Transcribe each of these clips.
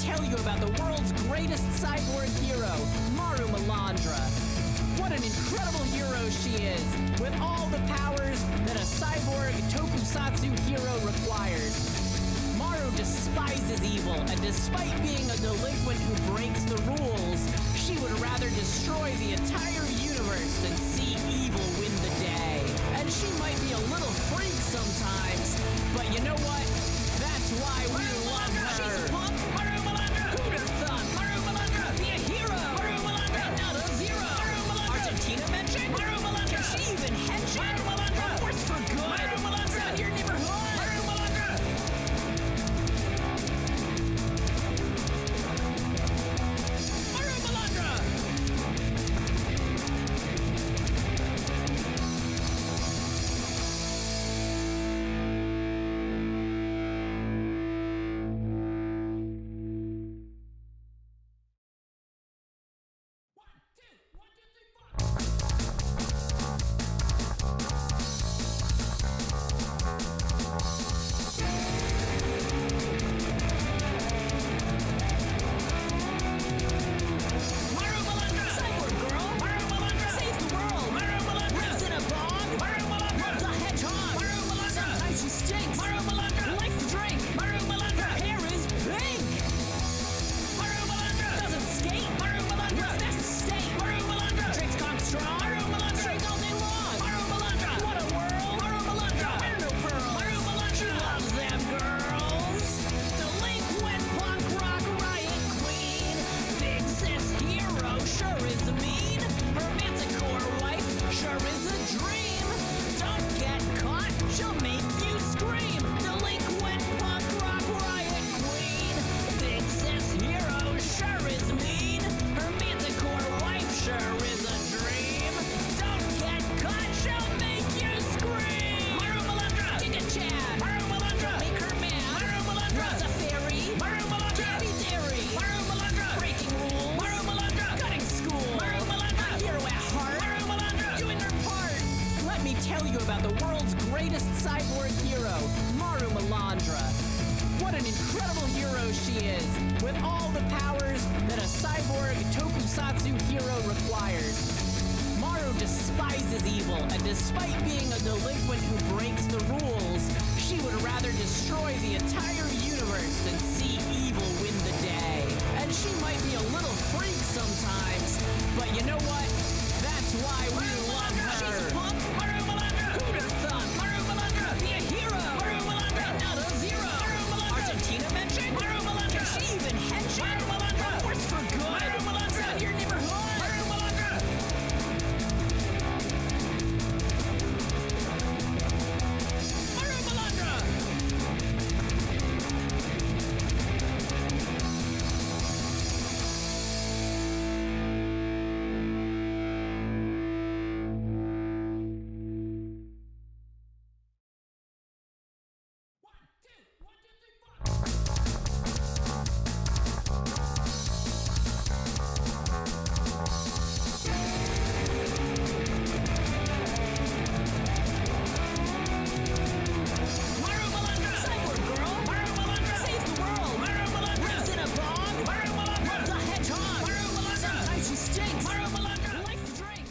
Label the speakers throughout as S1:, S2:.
S1: tell you about the world's greatest cyborg hero, Marumalandra. What an incredible hero she is, with all the powers that a cyborg tokusatsu hero requires. Maru despises evil, and despite being a delinquent who breaks the rules, she would rather destroy the entire universe than see evil win the day. And she might be a little freak sometimes, but you know what? That's why we love her. She's a punk. Marumalandra. Who'd have thought? Marumalandra. Be a hero. Marumalandra. Not a zero. Marumalandra. Argentina mentioned. Marumalandra. Can she even henshin? Marumalandra. A force for good. Marumalandra. Out your neighborhood. Marumalandra. Marumalandra. Marumalandra! Cyborg girl! Marumalandra! Save the world! Marumalandra! Lives in a bog! Marumalandra! The hedgehog! Marumalandra! Sometimes she stinks! Marumalandra! Likes to drink! Marumalandra! Hair is pink! Marumalandra! Doesn't skate! Marumalandra! Lives best to state! Marumalandra! Drinks Kong strong! Marumalandra! Drink all day long! Marumalandra! What a world! Marumalandra! Wear no pearls! Marumalandra! She loves them girls! Delinquent punk rock riot queen! Big sis hero sure is mean! Her manticore wife sure is a dream! Don't get caught, she'll make you scream! Delinquent punk rock riot queen! Big sis hero sure is mean! Her manticore wife sure is a dream! Don't get caught, she'll make you scream! Marumalandra! Giga Chad! Marumalandra! Make her mad! Marumalandra! Rosa Fairy! Marumalandra! Daddy Dairy! Marumalandra! Breaking rules! Marumalandra! Cutting school! Marumalandra! A hero at heart! Marumalandra! Doing her part! Let me tell you about the world's greatest cyborg hero, Marumalandra. What an incredible hero she is, with all the powers that a cyborg tokusatsu hero requires. Maru despises evil, and despite being a delinquent who breaks the rules, she would rather destroy the entire universe than see evil win the day. And she might be a little freak sometimes, but you know what? That's why we love her. She's a punk. Marumalandra. Who'd have thought? Marumalandra. Be a hero. Marumalandra. Not a zero. Marumalandra. Argentina mentioned. Marumalandra. Can she even henshin? Marumalandra. A force for good. Marumalandra. Out your neighborhood. Marumalandra. Marumalandra. Marumalandra! Cyborg girl! Marumalandra! Save the world! Marumalandra! Lives in a bog! Marumalandra! The hedgehog! Marumalandra! Sometimes she stinks! Marumalandra! Likes to drink!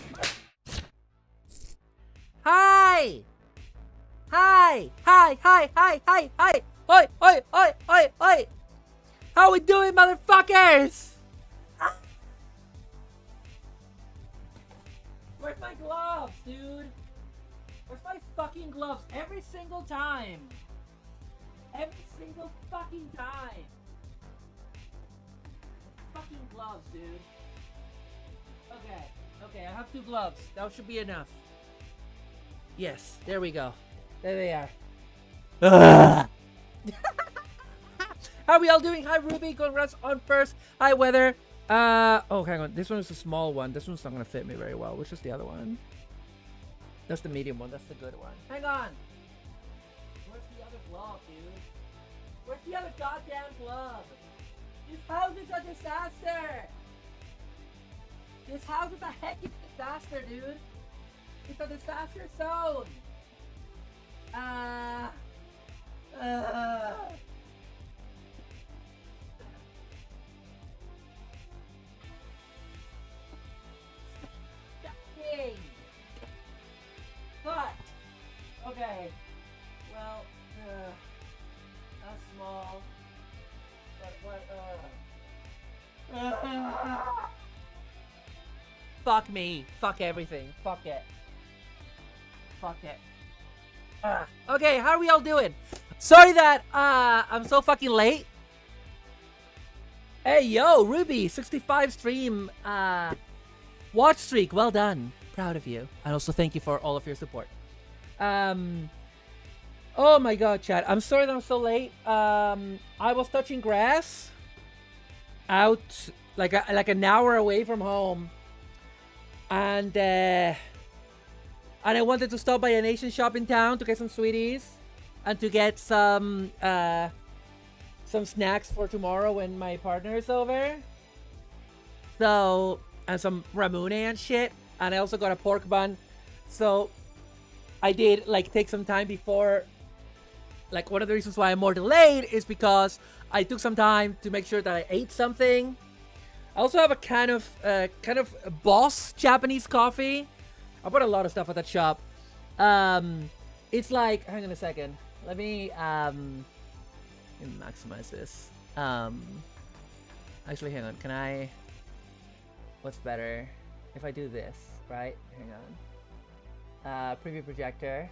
S2: Hi! Hi! Hi! Hi! Hi! Hi! Hi! Oi! Oi! Oi! Oi! Oi! How we doing, motherfuckers? Where's my gloves, dude? Where's my fucking gloves? Every single time. Every single fucking time. Fucking gloves, dude. Okay. Okay, I have 2 gloves. That should be enough. Yes, there we go. There they are. How are we all doing? Hi, Ruby. Congrats on first. Hi, Weather. Oh, hang on. This one is a small one. This one's not gonna fit me very well. Which is the other one? That's the medium one. That's the good one. Hang on. Where's the other glove, dude? Where's the other goddamn glove? This house is a disaster. This house is a heckin' disaster, dude. It's a disaster zone. Fuck me. Fuck everything. Fuck it. Fuck it. Okay, how are we all doing? Sorry that I'm so fucking late. Hey, yo, Ruby, 65 stream watch streak. Well done. Proud of you. And also thank you for all of your support. Oh my god, chat. I'm sorry that I'm so late. I was touching grass out like an hour away from home. And I wanted to stop by an Asian shop in town to get some sweeties and to get some snacks for tomorrow when my partner is over. So, and some ramune and shit. And I also got a pork bun. So, I did like take some time before. Like, one of the reasons why I'm more delayed is because I took some time to make sure that I ate something. I also have a kind of Boss Japanese coffee. I bought a lot of stuff at that shop. It's like, hang on a second. Let me maximize this. Actually, hang on. Can I? What's better? If I do this, right? Hang on. Preview projector.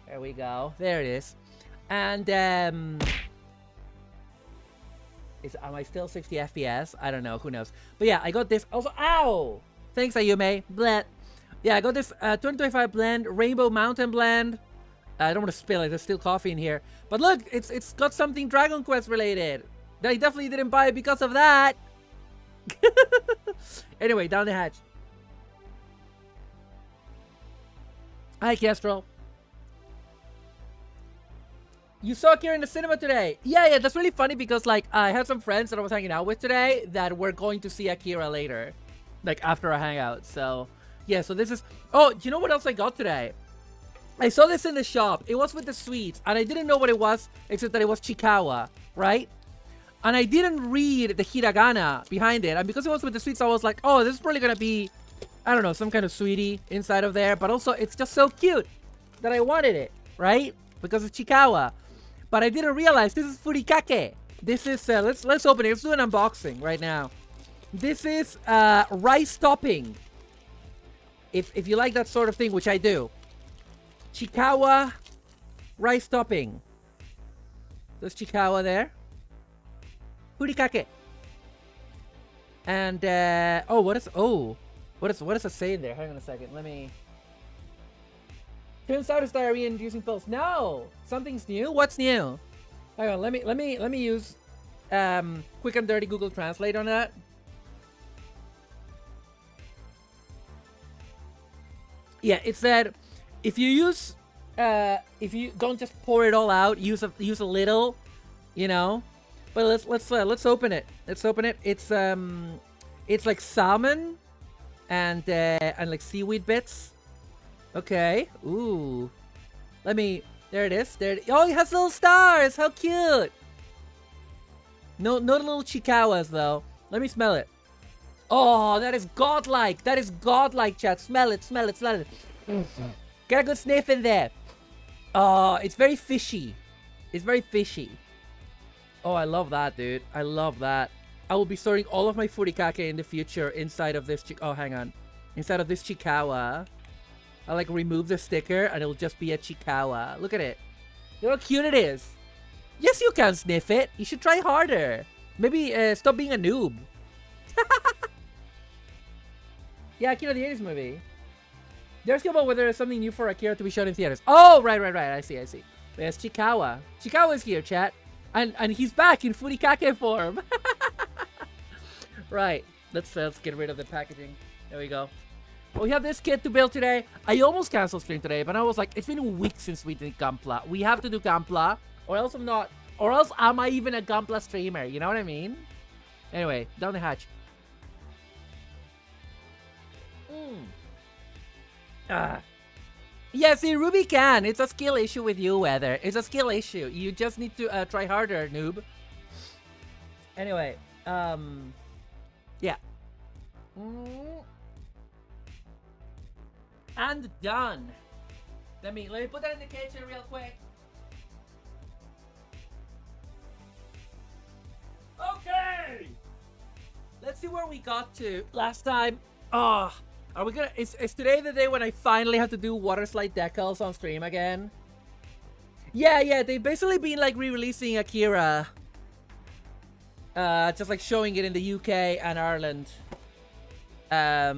S2: There we go. There it is. And am I still 60 FPS? I don't know. Who knows? But yeah, I got this. Also, ow! Thanks, Ayume. Bleh. Yeah, I got this 2025 blend, Rainbow Mountain blend. I don't want to spill it. There's still coffee in here. But look, it's got something Dragon Quest related. I definitely didn't buy it because of that. Anyway, down the hatch. Hi, Kestrel. You saw Akira in the cinema today. Yeah, that's really funny because, like, I had some friends that I was hanging out with today that were going to see Akira later. Like, after a hangout. So, yeah, so this is... Oh, do you know what else I got today? I saw this in the shop. It was with the sweets. And I didn't know what it was, except that it was Chikawa, right? And I didn't read the hiragana behind it. And because it was with the sweets, I was like, oh, this is probably going to be, I don't know, some kind of sweetie inside of there. But also, it's just so cute that I wanted it, right? Because of Chikawa. But I didn't realize this is furikake. This is, let's open it. Let's do an unboxing right now. This is rice topping. If you like that sort of thing, which I do. Chikawa rice topping. There's Chikawa there. Furikake. And what does it say in there? Hang on a second. Let me. Turns out it's diarrhea-inducing pills. No, something's new. What's new? Hang on. Let me use quick and dirty Google Translate on that. Yeah, it said if you don't just pour it all out, use a little, you know. But let's open it. Let's open it. It's like salmon and like seaweed bits. Okay. Ooh. There it is. Oh, it has little stars. How cute. No little Chikawas though. Let me smell it. Oh, that is godlike. That is godlike, chat. Smell it. Smell it. Smell it. Get a good sniff in there. Oh, it's very fishy. It's very fishy. Oh, I love that, dude. I love that. I will be storing all of my furikake in the future inside of this. Oh, hang on. Inside of this Chikawa. I'll like remove the sticker and it'll just be a Chikawa. Look at it. Look how cute it is. Yes, you can sniff it. You should try harder. Maybe stop being a noob. Yeah, Akira the 80s movie. There's about whether there's something new for Akira to be shown in theaters. Oh, right. I see. But yes, Chikawa. Chikawa is here, chat. And he's back in furikake form. Right. Let's get rid of the packaging. There we go. Well, we have this kit to build today. I almost canceled stream today, but I was like, it's been a week since we did Gunpla. We have to do Gunpla, or else I'm not. Or else am I even a Gunpla streamer? You know what I mean? Anyway, down the hatch. Yeah, see, Ruby can. It's a skill issue with you, Weather. It's a skill issue. You just need to try harder, noob. Anyway, yeah. And done. Let me put that in the kitchen real quick. Okay. let's see where we got to last time. Oh, are we gonna? Is today the day when I finally have to do water slide decals on stream again? Yeah. They've basically been like re-releasing Akira. Just like showing it in the UK and Ireland. I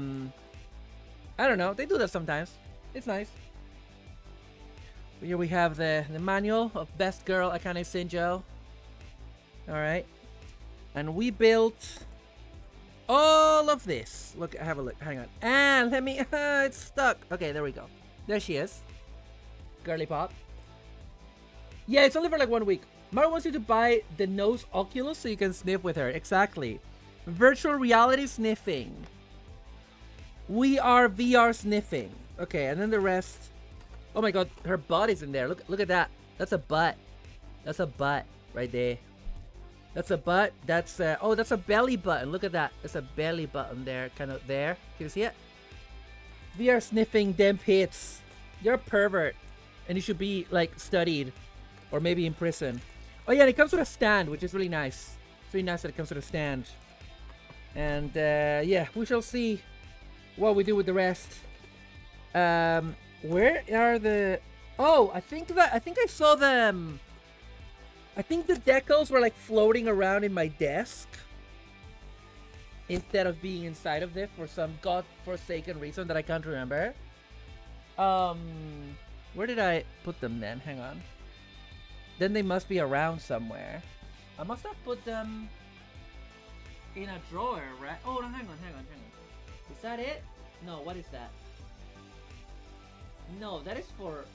S2: don't know. They do that sometimes. It's nice. Here we have the manual of best girl Akane Shinjo. Alright. And we built all of this. Look, have a look. Hang on. And let me... it's stuck. Okay, there we go. There she is. Girly pop. Yeah, it's only for like 1 week. Maru wants you to buy the nose Oculus so you can sniff with her. Exactly. Virtual reality sniffing. We are VR sniffing. Okay, and then the rest... Oh my god, her butt is in there. Look at that. That's a butt. That's a butt right there. That's a butt. That's oh, that's a belly button. Look at that. That's a belly button there, kind of there. Can you see it? VR sniffing them pits. You're a pervert, and you should be like studied, or maybe in prison. Oh yeah, and it comes with a stand, which is really nice. It's really nice that it comes with a stand. And yeah, we shall see what we do with the rest. Where are the... Oh, I think I saw them. I think the decals were like floating around in my desk instead of being inside of it for some godforsaken reason that I can't remember. Where did I put them then? Hang on. Then they must be around somewhere. I must have put them in a drawer, right? Oh, no, hang on. Is that it? No, what is that? No, that is for...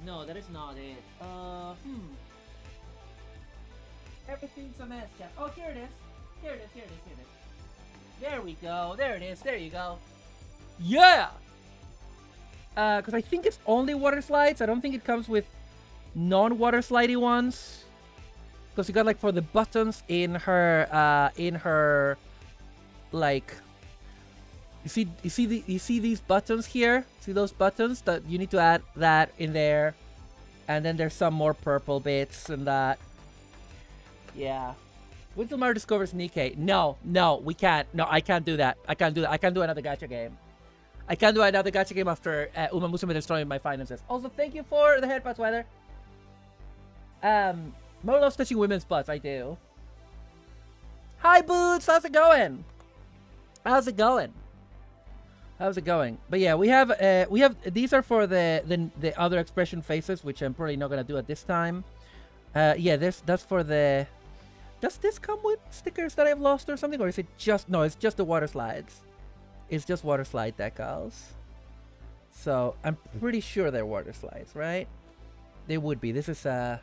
S2: No, that is not it. Everything's a mess, chat. Oh, here it is. Here it is. There we go. There it is. There you go. Yeah! Because I think it's only water slides. I don't think it comes with non-water slidey ones. Because you got like for the buttons in her, like... You see these buttons here? See those buttons? That you need to add that in there. And then there's some more purple bits and that. Yeah. Wait till Mario discovers Nikkei. No, we can't. No, I can't do that. I can't do another gacha game. I can't do another gacha game after Uma Musume destroying my finances. Also, thank you for the headbutt, Weather. Mo loves touching women's butts. I do. Hi, Boots. How's it going? But yeah, we have these are for the other expression faces, which I'm probably not gonna do at this time. Yeah, that's for the... Does this come with stickers that I've lost or something? Or is it just... No, it's just the water slides. It's just water slide decals. So, I'm pretty sure they're water slides, right? They would be. This is a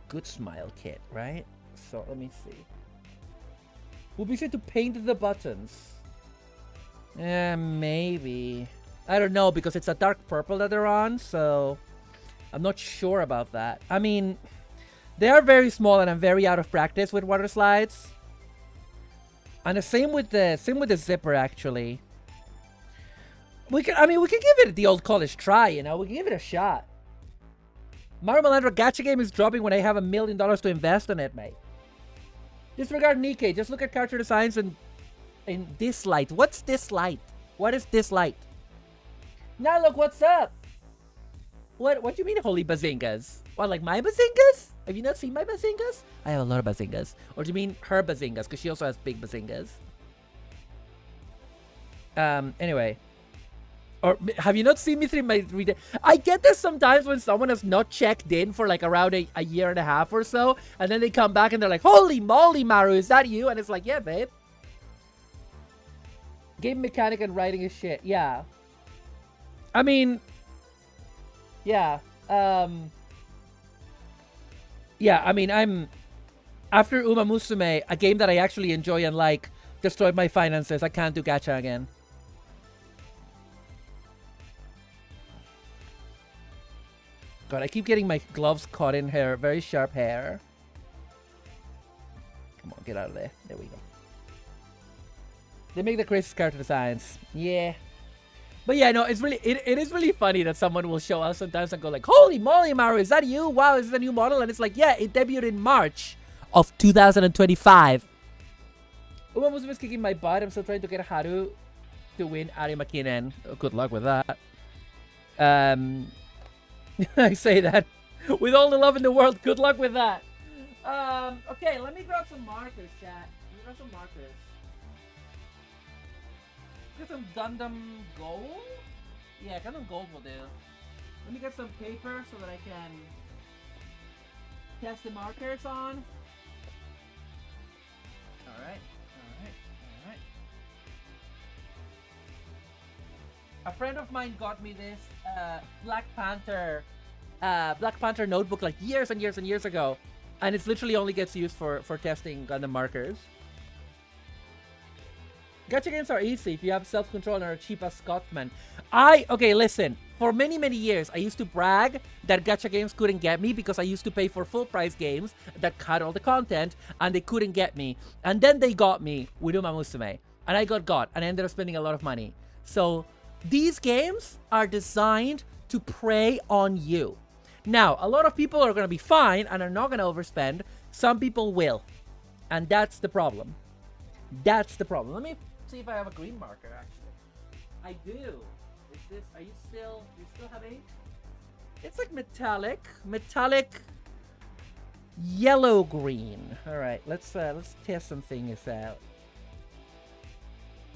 S2: good smile kit, right? So, let me see. We'll be said to paint the buttons. Maybe. I don't know, because it's a dark purple that they're on, so... I'm not sure about that. I mean... They are very small, and I'm very out of practice with water slides. And the same with the zipper, actually. We can give it the old college try, you know. We can give it a shot. Marumalandra gacha game is dropping when I have $1 million to invest in it, mate. Disregard Nikkei. Just look at character designs and in this light. What's this light? What is this light? Now look, what's up? What do you mean, holy bazingas? What, like my bazingas? Have you not seen my bazingas? I have a lot of bazingas. Or do you mean her bazingas? Because she also has big bazingas. Anyway. Or have you not seen me through my reader? I get this sometimes when someone has not checked in for like around a year and a half or so. And then they come back and they're like, holy moly, Maru, is that you? And it's like, yeah, babe. Game mechanic and writing is shit. Yeah. I mean... Yeah. Yeah, I mean, I'm... After Uma Musume, a game that I actually enjoy and like, destroyed my finances. I can't do gacha again. God, I keep getting my gloves caught in her very sharp hair. Come on, get out of there. There we go. They make the craziest character designs. Yeah. But yeah, no, it's really it is really funny that someone will show us sometimes and go like, holy moly, Maru, is that you? Wow, is this a new model? And it's like, yeah, it debuted in March of 2025. Uma Musume is kicking my butt. I'm still trying to get Haru to win Ari Makinen. Oh, good luck with that. I say that with all the love in the world. Good luck with that. Okay, let me grab some markers, chat. Let me grab some markers. Get some Gundam Gold? Yeah, Gundam Gold will do. Let me get some paper so that I can test the markers on. Alright. A friend of mine got me this Black Panther notebook like years and years and years ago, and it literally only gets used for testing Gundam markers. Gacha games are easy if you have self-control and are cheap as Scotsman. Okay, listen. For many, many years, I used to brag that gacha games couldn't get me because I used to pay for full-price games that cut all the content, and they couldn't get me. And then they got me with Uma Musume, and I got, and I ended up spending a lot of money. So these games are designed to prey on you. Now, a lot of people are going to be fine and are not going to overspend. Some people will. And that's the problem. That's the problem. Let me see if I have a green marker, actually. I do. Is this, you still have ink? It's like metallic yellow-green. All right, let's test some things out.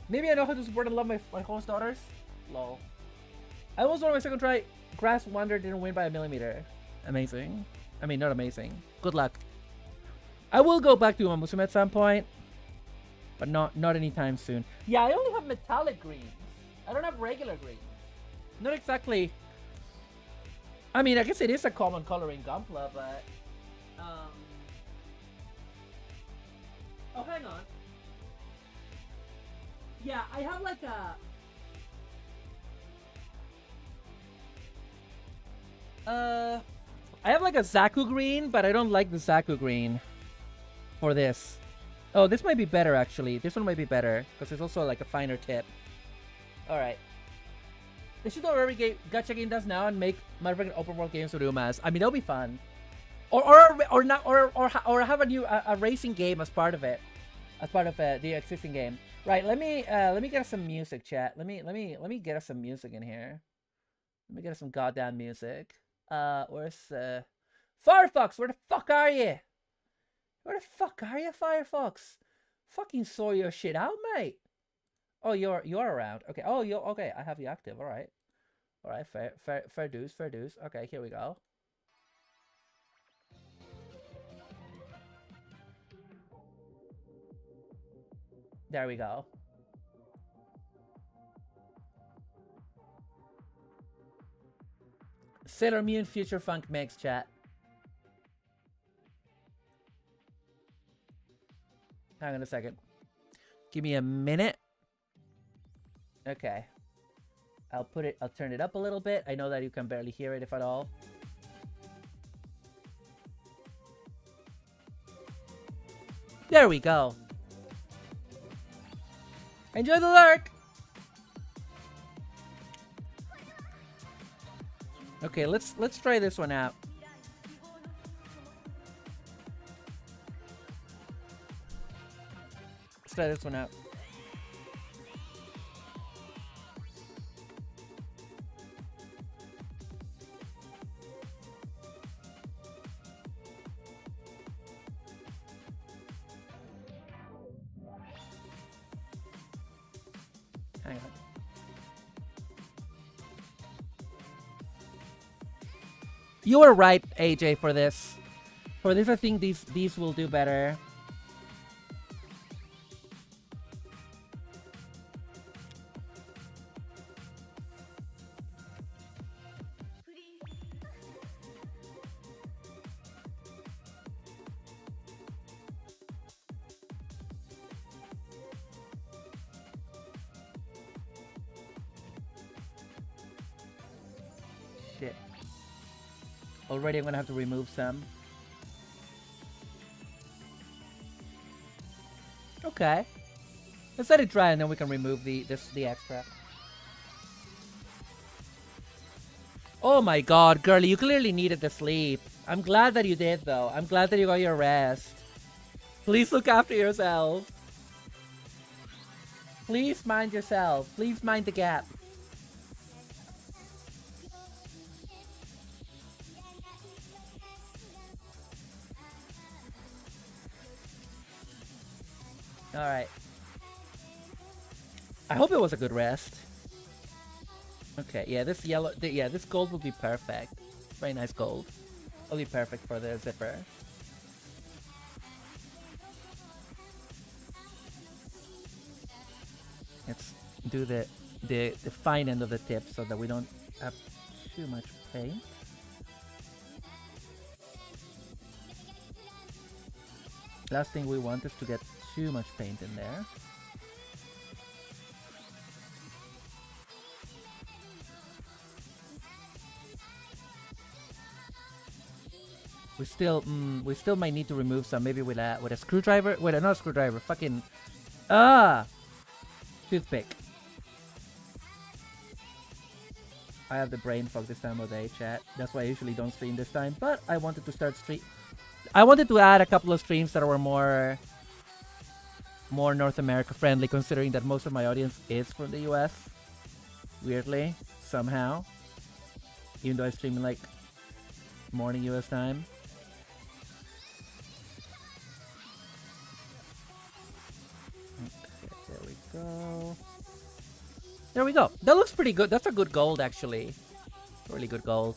S2: Maybe I know how to support and love my host daughters. Lol. I almost won my second try. Grass Wonder didn't win by a millimeter. Amazing. I mean, not amazing. Good luck. I will go back to Uma Musume at some point, but not anytime soon. Yeah, I only have metallic greens. I don't have regular greens. Not exactly. I mean, I guess it is a common color in Gunpla, but oh, hang on. Yeah, I have like a I have like a Zaku green, but I don't like the Zaku green for this. Oh, this might be better actually. This one might be better because it's also like a finer tip. All right. They should do what every gacha game does now and make motherfucking open world games with Umas. I mean, that'll be fun. Or not have a new racing game as part of it, as part of the existing game. Right. Let me get us some music, chat. Let me get us some music in here. Let me get us some goddamn music. Where's Firefox? Where the fuck are you? Where the fuck are you, Firefox? Fucking sort your shit out, mate. Oh, you're around. Okay. Oh, you're okay. I have you active. All right. All right. Fair dues. Okay, here we go. There we go. Sailor Moon Future Funk Mix, chat. Hang on a second. Give me a minute. Okay. I'll turn it up a little bit. I know that you can barely hear it, if at all. There we go. Enjoy the lurk! Okay, let's try this one out. Let's try this one out. Hang on. You were right, AJ, for this. For this, I think these will do better. Shit. Already I'm gonna have to remove some. Okay. Let's let it dry and then we can remove the extra. Oh my god, girlie, you clearly needed the sleep. I'm glad that you did though. I'm glad that you got your rest. Please look after yourself. Please mind yourself. Please mind the gap. Alright. I hope it was a good rest. Okay, yeah, this yellow... yeah, this gold will be perfect. Very nice gold. It'll be perfect for the zipper. Let's do the fine end of the tip so that we don't have too much paint. Last thing we want is to get too much paint in there. We still might need to remove some, maybe with a screwdriver. Wait, not a screwdriver. Fucking toothpick. I have the brain fog this time of day, chat. That's why I usually don't stream this time. But I wanted to start I wanted to add a couple of streams that were more North America friendly, considering that most of my audience is from the US. Weirdly, somehow, even though I stream in like morning US time. Okay, there we go. There we go. That looks pretty good. That's a good gold, actually. Really good gold.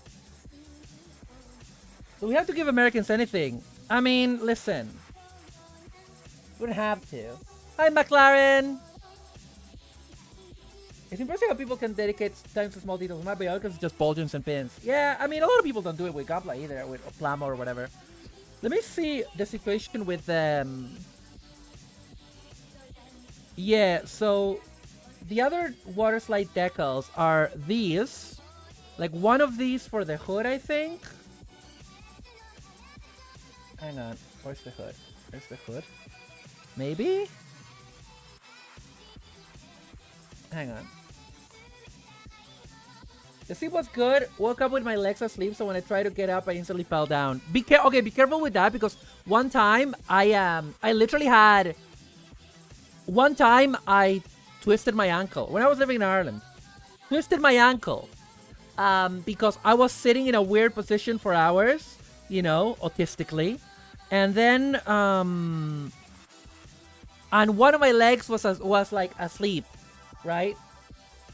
S2: Do we have to give Americans anything? I mean, listen. We don't have to. Hi, McLaren! It's impressive how people can dedicate time to small details. My because it's just ball joints and pins. Yeah, I mean, a lot of people don't do it with girlpla either, with Plamo or whatever. Let me see the situation with them. Yeah, so the other water slide decals are these. Like one of these for the hood, I think. Hang on, where's the hood? Where's the hood? Maybe? Hang on. The sleep was good. Woke up with my legs asleep, so when I tried to get up, I instantly fell down. Be careful with that, because one time I literally had... One time I twisted my ankle when I was living in Ireland. Twisted my ankle because I was sitting in a weird position for hours, you know, autistically, and then and one of my legs was like asleep, right?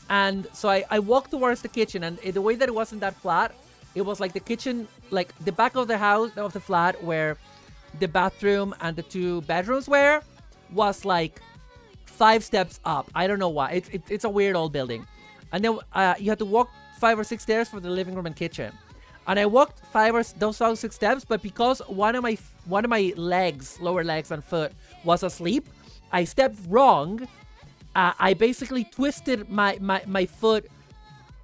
S2: And so I walked towards the kitchen, and the way that it wasn't that flat, it was like the kitchen, like the back of the house, of the flat, where the bathroom and the 2 bedrooms were, was like 5 steps up. I don't know why. It's a weird old building. And then you had to walk 5 or 6 stairs for the living room and kitchen. And I walked those 6 steps, but because one of my legs, lower legs and foot, was asleep, I stepped wrong. I basically twisted my foot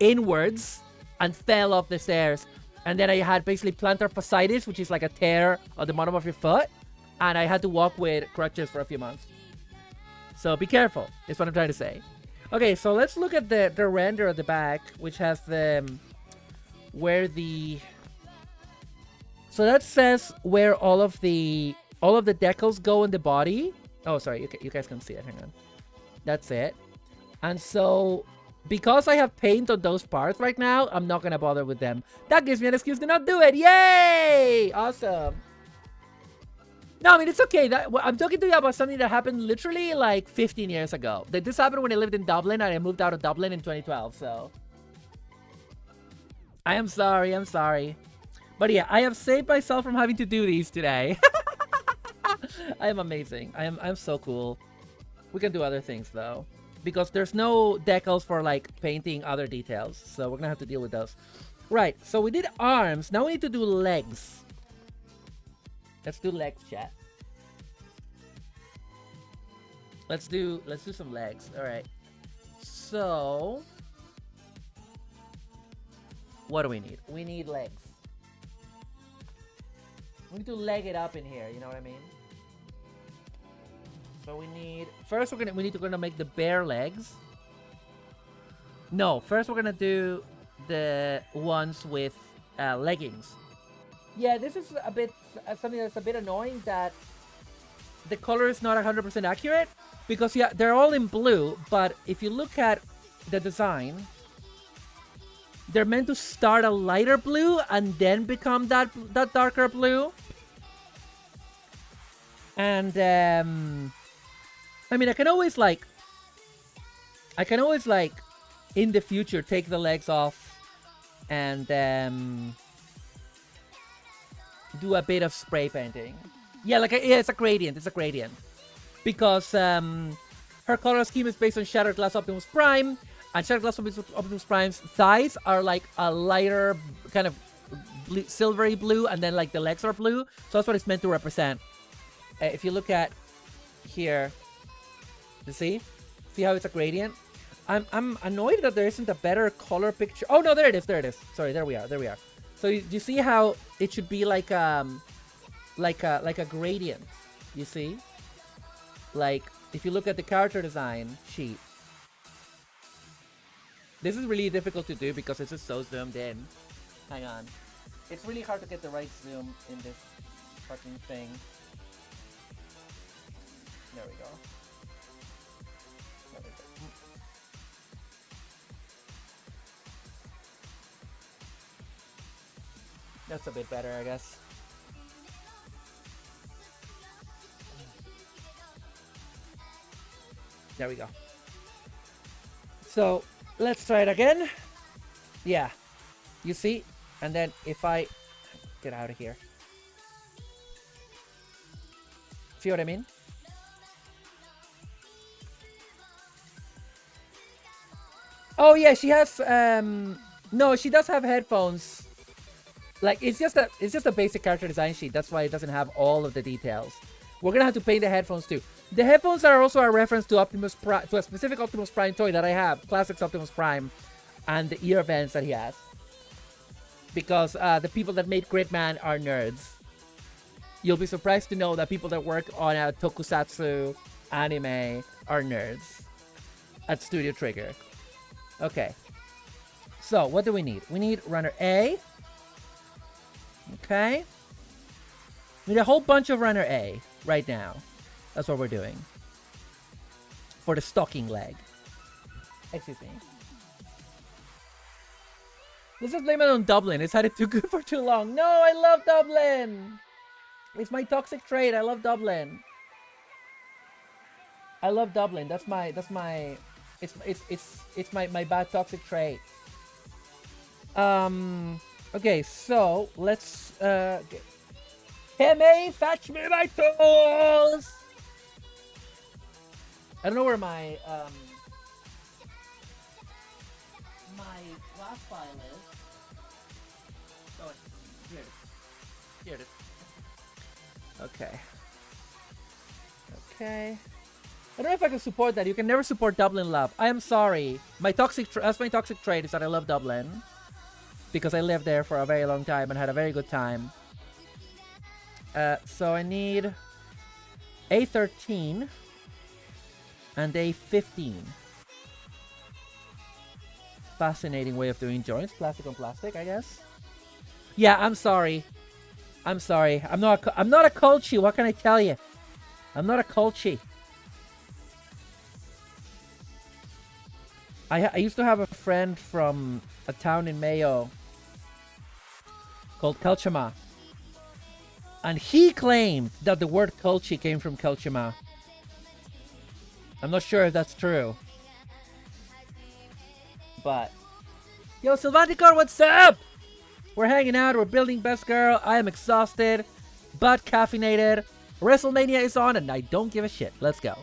S2: inwards and fell off the stairs. And then I had basically plantar fasciitis, which is like a tear on the bottom of your foot. And I had to walk with crutches for a few months. So be careful, is what I'm trying to say. Okay, so let's look at the render at the back, which has the... So that says where all of the decals go in the body. Oh, sorry, you guys can see it. Hang on. That's it. And so, because I have paint on those parts right now, I'm not gonna bother with them. That gives me an excuse to not do it. Yay! Awesome. No, I mean, it's okay. I'm talking to you about something that happened literally like 15 years ago. This happened when I lived in Dublin, and I moved out of Dublin in 2012, so... I am sorry. But yeah, I have saved myself from having to do these today. I am amazing. I'm so cool. We can do other things, though. Because there's no decals for, like, painting other details. So we're gonna have to deal with those. Right, so we did arms. Now we need to do legs. Let's do legs, chat. Let's do some legs. Alright. So... what do we need? We need legs. We need to leg it up in here, you know what I mean? So we need... First we need to make the bare legs. No, first we're gonna do the ones with leggings. Yeah, this is a bit something that's a bit annoying, that the color is not 100% accurate because yeah, they're all in blue, but if you look at the design, they're meant to start a lighter blue and then become that darker blue. And I mean, I can always like in the future take the legs off and do a bit of spray painting. Yeah, like yeah, it's a gradient. It's a gradient because her color scheme is based on Shattered Glass Optimus Prime, and Shattered Glass Optimus Prime's thighs are like a lighter kind of silvery blue, and then like the legs are blue. So that's what it's meant to represent. If you look at here, you see how it's a gradient. I'm annoyed that there isn't a better color picture. Oh no, there it is. Sorry, there we are. So you see how it should be like a gradient. You see, like if you look at the character design sheet, this is really difficult to do because it's just so zoomed in. Hang on, it's really hard to get the right zoom in this fucking thing. There we go. That's a bit better, I guess. There we go. So let's try it again. Yeah, you see? And then if I get out of here, see what I mean? Oh yeah, she has no, she does have headphones. Like it's just a basic character design sheet. That's why it doesn't have all of the details. We're gonna have to paint the headphones too. The headphones are also a reference to to a specific Optimus Prime toy that I have, Classics Optimus Prime, and the ear vents that he has. Because the people that made Gridman are nerds. You'll be surprised to know that people that work on a tokusatsu anime are nerds at Studio Trigger. Okay. So what do we need? We need runner A. Okay. We need a whole bunch of runner A right now. That's what we're doing. For the stocking leg. Excuse me. Let's just blame it on Dublin. It's had it too good for too long. No, I love Dublin. It's my toxic trait. I love Dublin. I love Dublin. That's my it's my bad toxic trait. Okay, so let's Heme, fetch me my tools. I don't know where my my class file is. Oh, here it is. Here it is. Okay. Okay. I don't know if I can support that. You can never support Dublin love. I am sorry. That's my toxic trait is that I love Dublin. Because I lived there for a very long time and had a very good time. So I need A13 and A15. Fascinating way of doing joints. Plastic on plastic, I guess. Yeah, I'm sorry. I'm sorry. I'm not a culchie. What can I tell you? I'm not a culchie. I used to have a friend from a town in Mayo called Kelchama. And he claimed that the word culchie came from Kelchama. I'm not sure if that's true. But yo, Sylvanticor, what's up? We're hanging out, we're building Best Girl. I am exhausted, but caffeinated. WrestleMania is on and I don't give a shit. Let's go.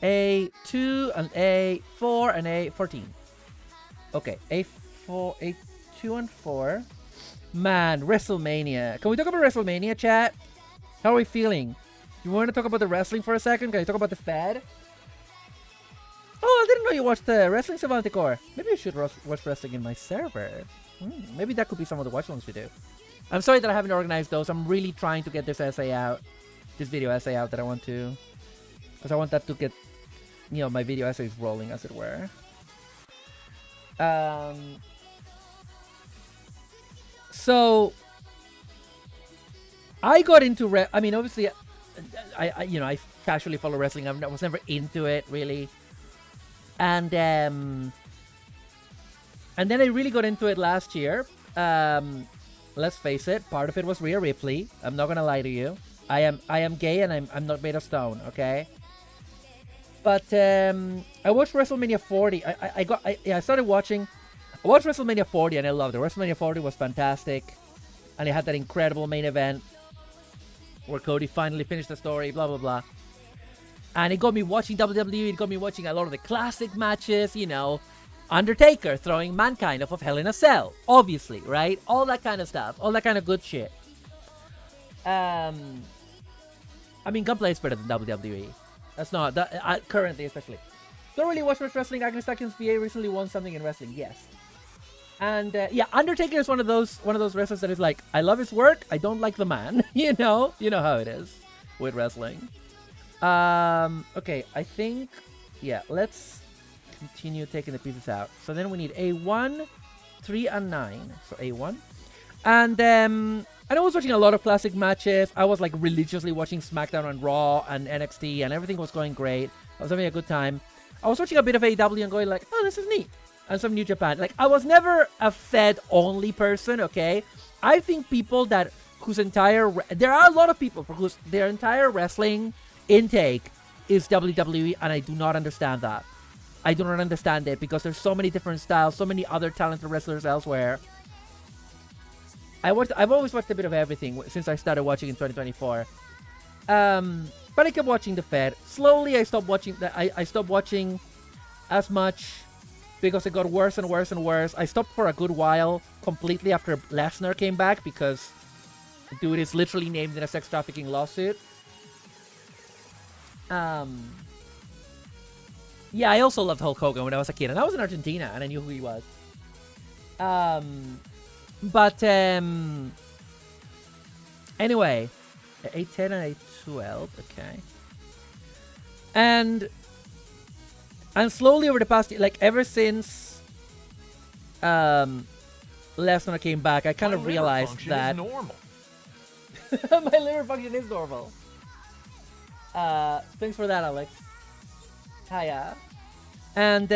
S2: A2, an A4, and A14. Okay, A4, A2 and 4. Man, WrestleMania. Can we talk about WrestleMania, chat? How are we feeling? You want to talk about the wrestling for a second? Can you talk about the Fed? Oh, I didn't know you watched the wrestling, Savanticor. Maybe I should watch wrestling in my server. Maybe that could be some of the watch-alongs we do. I'm sorry that I haven't organized those. I'm really trying to get this essay out. This video essay out that I want to... Because I want that to get, you know, my video essays rolling, as it were. So... I got into I mean, obviously, I casually follow wrestling. I was never into it really, and then I really got into it last year. Let's face it, part of it was Rhea Ripley. I'm not gonna lie to you. I am gay and I'm not made of stone. Okay. But I watched WrestleMania 40. I started watching. I watched WrestleMania 40 and I loved it. WrestleMania 40 was fantastic, and it had that incredible main event where Cody finally finished the story. Blah blah blah. And it got me watching WWE. It got me watching a lot of the classic matches. You know, Undertaker throwing Mankind off of Hell in a Cell, obviously, right? All that kind of stuff, all that kind of good shit. I mean, Gunplay is better than WWE. That's not that currently, especially. Don't really watch much wrestling. Agnes Atkins VA recently won something in wrestling, yes. And yeah, Undertaker is one of those wrestlers that is like, I love his work, I don't like the man. you know how it is with wrestling. Okay, I think, yeah, let's continue taking the pieces out. So then we need A1, 3, and 9. So A1. And I was watching a lot of classic matches. I was like religiously watching SmackDown and Raw and NXT, and everything was going great. I was having a good time. I was watching a bit of AEW and going like, oh, this is neat. And some New Japan. Like, I was never a Fed-only person, okay? I think people that whose entire... There are a lot of people for whose their entire wrestling intake is WWE, and I do not understand that. I do not understand it because there's so many different styles, so many other talented wrestlers elsewhere. I've always watched a bit of everything since I started watching in 2024. But I kept watching the Fed. Slowly, I stopped watching. I stopped watching as much because it got worse and worse and worse. I stopped for a good while completely after Lesnar came back because dude is literally named in a sex trafficking lawsuit. Yeah, I also loved Hulk Hogan when I was a kid, and I was in Argentina, and I knew who he was. But anyway, A10 and A12, okay. And slowly over the past, like ever since Lesnar came back, I kind of realized that
S3: is normal.
S2: my liver function is normal. Thanks for that, Alex. Hiya. And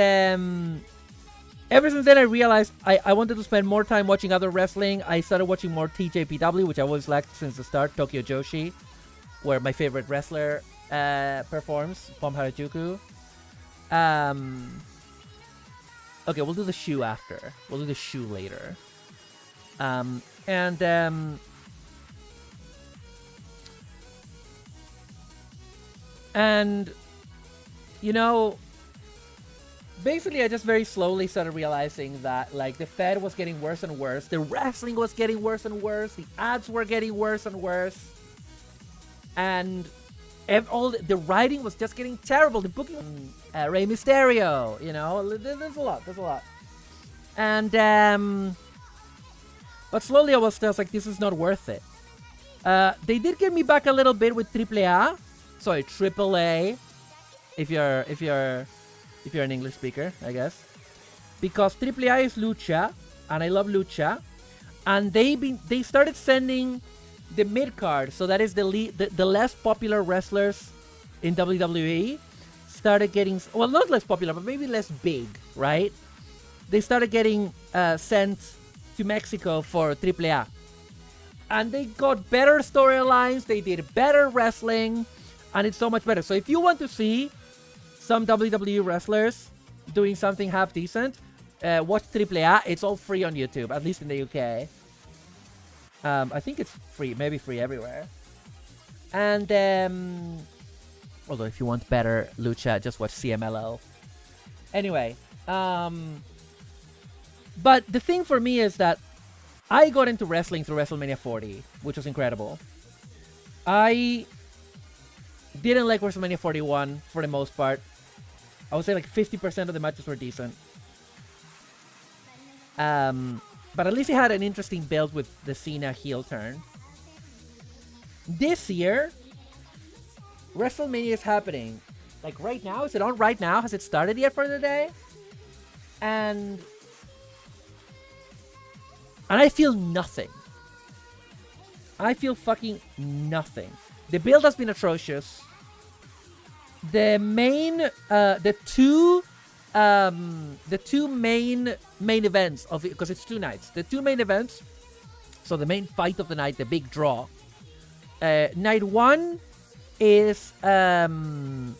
S2: ever since then, I realized I wanted to spend more time watching other wrestling. I started watching more TJPW, which I always liked since the start, Tokyo Joshi, where my favorite wrestler performs, Pom Harajuku. Okay, we'll do the shoe after. We'll do the shoe later. And you know, basically I just very slowly started realizing that like the Fed was getting worse and worse, the wrestling was getting worse and worse, the ads were getting worse and worse, and all the writing was just getting terrible. The booking, Rey Mysterio, you know, there's a lot, and but slowly I was just like, this is not worth it. They did get me back a little bit with AAA, sorry, AAA. If you're an English speaker, I guess, because AAA is lucha, and I love lucha, and they started sending the mid card, so that is the less popular wrestlers in WWE started getting, well, not less popular, but maybe less big, right? They started getting sent to Mexico for AAA, and they got better storylines, they did better wrestling, and it's so much better. So if you want to see some WWE wrestlers doing something half decent, watch AAA. It's all free on YouTube, at least in the UK. I think it's free, maybe free everywhere. And although if you want better lucha, just watch CMLL. Anyway, but the thing for me is that I got into wrestling through WrestleMania 40, which was incredible. I didn't like WrestleMania 41 for the most part. I would say like 50% of the matches were decent. But at least it had an interesting build with the Cena heel turn. This year, WrestleMania is happening. Like right now? Is it on right now? Has it started yet for the day? And I feel nothing. I feel fucking nothing. The build has been atrocious. The two main events of it, because it's 2 nights. The 2 main events. So the main fight of the night, the big draw. Night 1 is night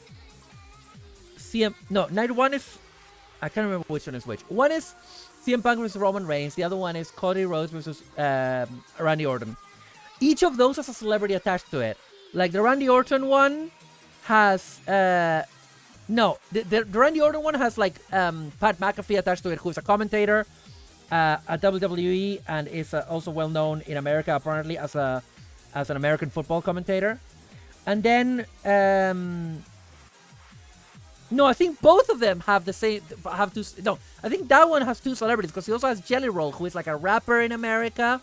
S2: 1 is, I can't remember which one is which. One is CM Punk versus Roman Reigns. The other one is Cody Rhodes versus Randy Orton. Each of those has a celebrity attached to it. Like the Randy Orton one has the Randy Orton one has like Pat McAfee attached to it, who's a commentator at WWE and is also well known in America apparently as an American football commentator. And then I think both of them have the same. I think that one has 2 celebrities because he also has Jelly Roll, who is like a rapper in America.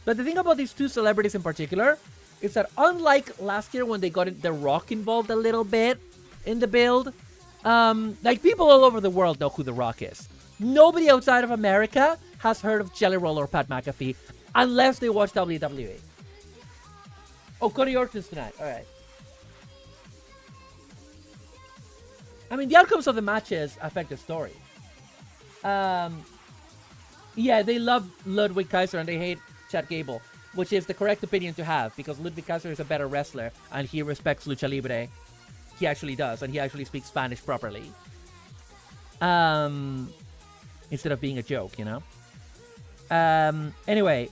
S2: But the thing about these 2 celebrities in particular is that unlike last year when they got The Rock involved a little bit in the build, like people all over the world know who The Rock is. Nobody outside of America has heard of Jelly Roll or Pat McAfee unless they watch WWE. Oh, Cody Orton's tonight. All right. I mean, the outcomes of the matches affect the story. Yeah, they love Ludwig Kaiser and they hate Chad Gable, which is the correct opinion to have because Ludwig Kaiser is a better wrestler and he respects Lucha Libre. He actually does, and he actually speaks Spanish properly. Instead of being a joke, you know? Anyway.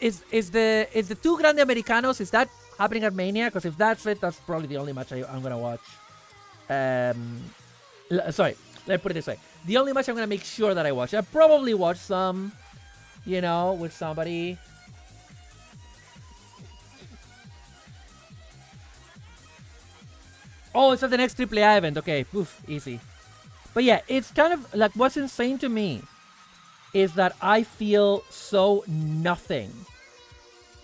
S2: Is the 2 Grande Americanos, is that happening at Mania? Because if that's it, that's probably the only match I'm gonna watch. Sorry, let me put it this way. The only match I'm gonna make sure that I watch. I probably watch some, you know, with somebody. Oh, it's at the next AAA event. Okay, poof, easy. But yeah, it's kind of like what's insane to me is that I feel so nothing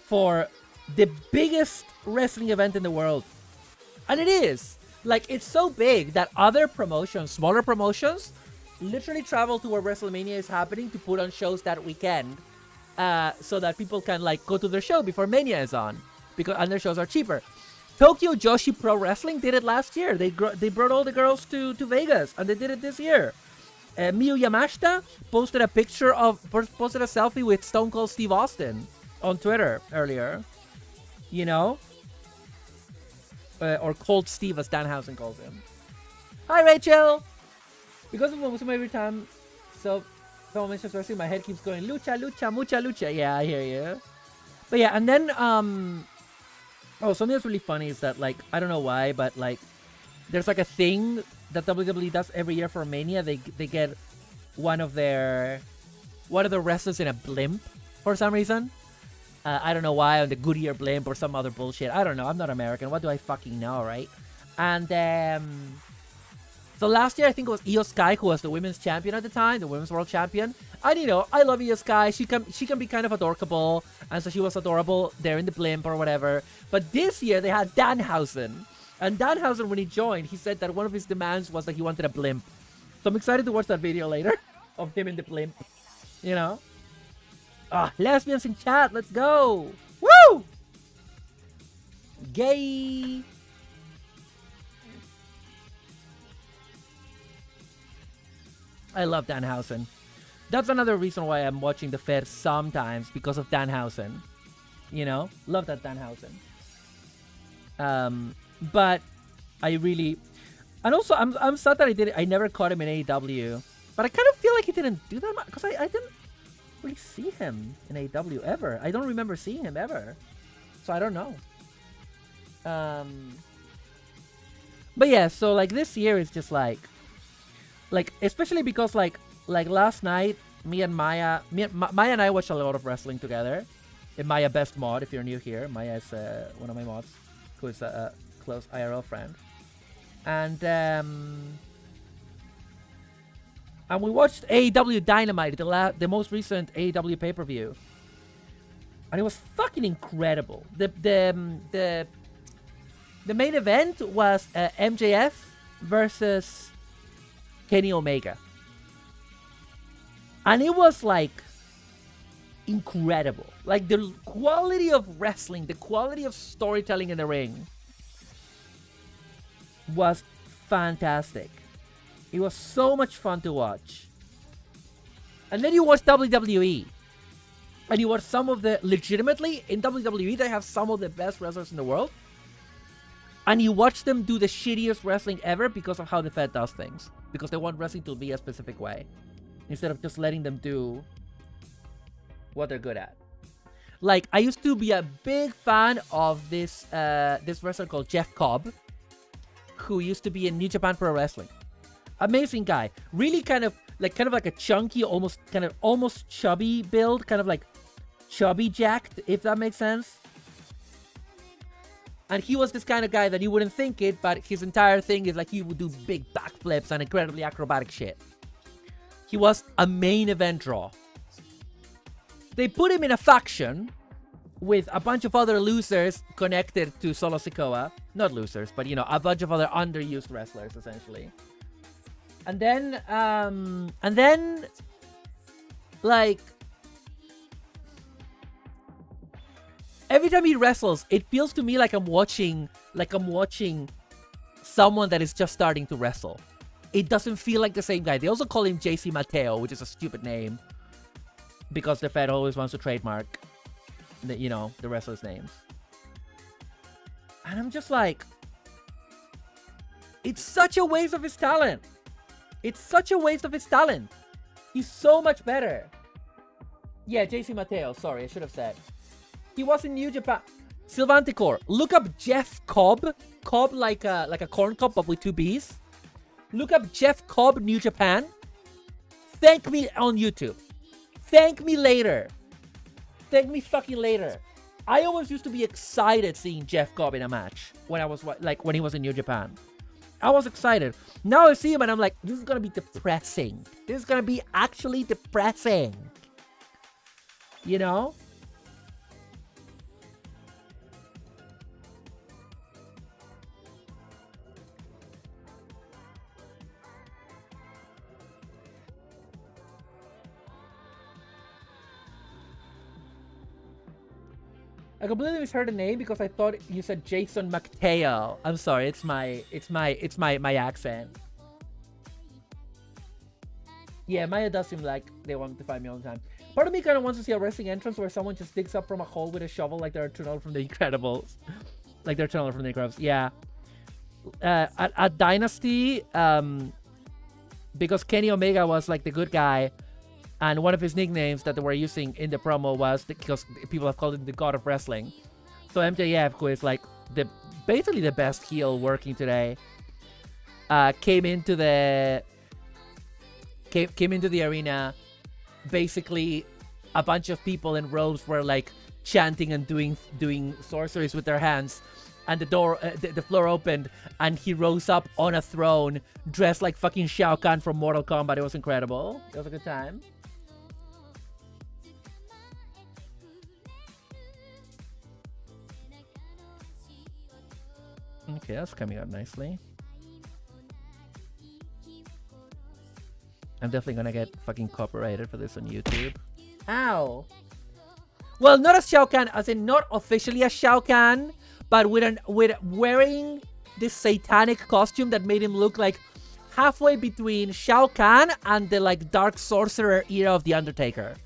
S2: for the biggest wrestling event in the world. And it is. Like, it's so big that other promotions, smaller promotions, literally travel to where WrestleMania is happening to put on shows that weekend so that people can, like, go to their show before Mania is on. And their shows are cheaper. Tokyo Joshi Pro Wrestling did it last year. They brought all the girls to Vegas, and they did it this year. Miyu Yamashita posted a selfie with Stone Cold Steve Austin on Twitter earlier. You know? Or Cold Steve, as Danhausen calls him. Hi, Rachel! Because of most of my every time, so someone mentions wrestling, my head keeps going, lucha, lucha, mucha lucha. Yeah, I hear you. But yeah, and then, something that's really funny is that, like, I don't know why, but, like, there's, like, a thing that WWE does every year for Mania. They get one of the wrestlers in a blimp for some reason. I don't know why, on the Goodyear blimp or some other bullshit. I don't know. I'm not American. What do I fucking know, right? And so last year I think it was Io Sky who was the women's champion at the time, the women's world champion. And you know, I love Io Sky. She can be kind of adorable, and so she was adorable there in the blimp or whatever. But this year they had Danhausen. And Danhausen, when he joined, he said that one of his demands was that he wanted a blimp. So I'm excited to watch that video later of him in the blimp. You know? Lesbians in chat, let's go! Woo! Gay! I love Danhausen. That's another reason why I'm watching the Fed sometimes, because of Danhausen. You know? Love that Danhausen. But I really... And also, I'm sad that I never caught him in AEW. But I kind of feel like he didn't do that much, because I didn't really see him in AEW ever. I don't remember seeing him ever. So I don't know. But yeah, so like this year is just like especially because like last night, Maya and I watched a lot of wrestling together. In Maya Best Mod, if you're new here, Maya is one of my mods, who is a close IRL friend. And we watched AEW Dynamite, the most recent AEW pay-per-view, and it was fucking incredible. The main event was MJF versus Kenny Omega, and it was like incredible. Like, the quality of wrestling, the quality of storytelling in the ring was fantastic. It was so much fun to watch. And then you watch WWE. And you watch some of the... Legitimately, in WWE, they have some of the best wrestlers in the world. And you watch them do the shittiest wrestling ever because of how the Fed does things. Because they want wrestling to be a specific way. Instead of just letting them do what they're good at. Like, I used to be a big fan of this wrestler called Jeff Cobb, who used to be in New Japan Pro Wrestling. Amazing guy. Really kind of like a chunky, almost chubby build, kind of like chubby jacked, if that makes sense. And he was this kind of guy that you wouldn't think it, but his entire thing is like he would do big backflips and incredibly acrobatic shit. He was a main event draw. They put him in a faction with a bunch of other losers connected to Solo Sikoa. Not losers, but, you know, a bunch of other underused wrestlers, essentially. And then, like, every time he wrestles, it feels to me like I'm watching someone that is just starting to wrestle. It doesn't feel like the same guy. They also call him JC Mateo, which is a stupid name, because the Fed always wants to trademark the wrestlers' names. And I'm just like, it's such a waste of his talent. It's such a waste of his talent. He's so much better. Yeah, JC Mateo. Sorry, I should have said. He was in New Japan. Sylvanticor. Look up Jeff Cobb. Cobb like a corn cob, but with two B's. Look up Jeff Cobb, New Japan. Thank me on YouTube. Thank me later. Thank me fucking later. I always used to be excited seeing Jeff Cobb in a match when he was in New Japan. I was excited. Now I see him and I'm like, this is gonna be depressing. This is gonna be actually depressing. You know? I completely misheard the name because I thought you said Jason McTeo. I'm sorry, it's my accent. Yeah, Maya does seem like they want to find me all the time. Part of me kind of wants to see a wrestling entrance where someone just digs up from a hole with a shovel like they're Eternal from the Incredibles. Like they're Eternal from the Incredibles. Yeah. At Dynasty, because Kenny Omega was like the good guy, and one of his nicknames that they were using in the promo was because people have called him the God of Wrestling. So MJF, who is like basically the best heel working today, came into the arena. Basically, a bunch of people in robes were like chanting and doing sorceries with their hands, and the floor opened, and he rose up on a throne dressed like fucking Shao Kahn from Mortal Kombat. It was incredible. It was a good time. Okay, that's coming out nicely. I'm definitely gonna get fucking copyrighted for this on YouTube. Ow! Well, not as Shao Kahn, as in not officially as Shao Kahn, but with wearing this satanic costume that made him look like halfway between Shao Kahn and the like Dark Sorcerer era of The Undertaker.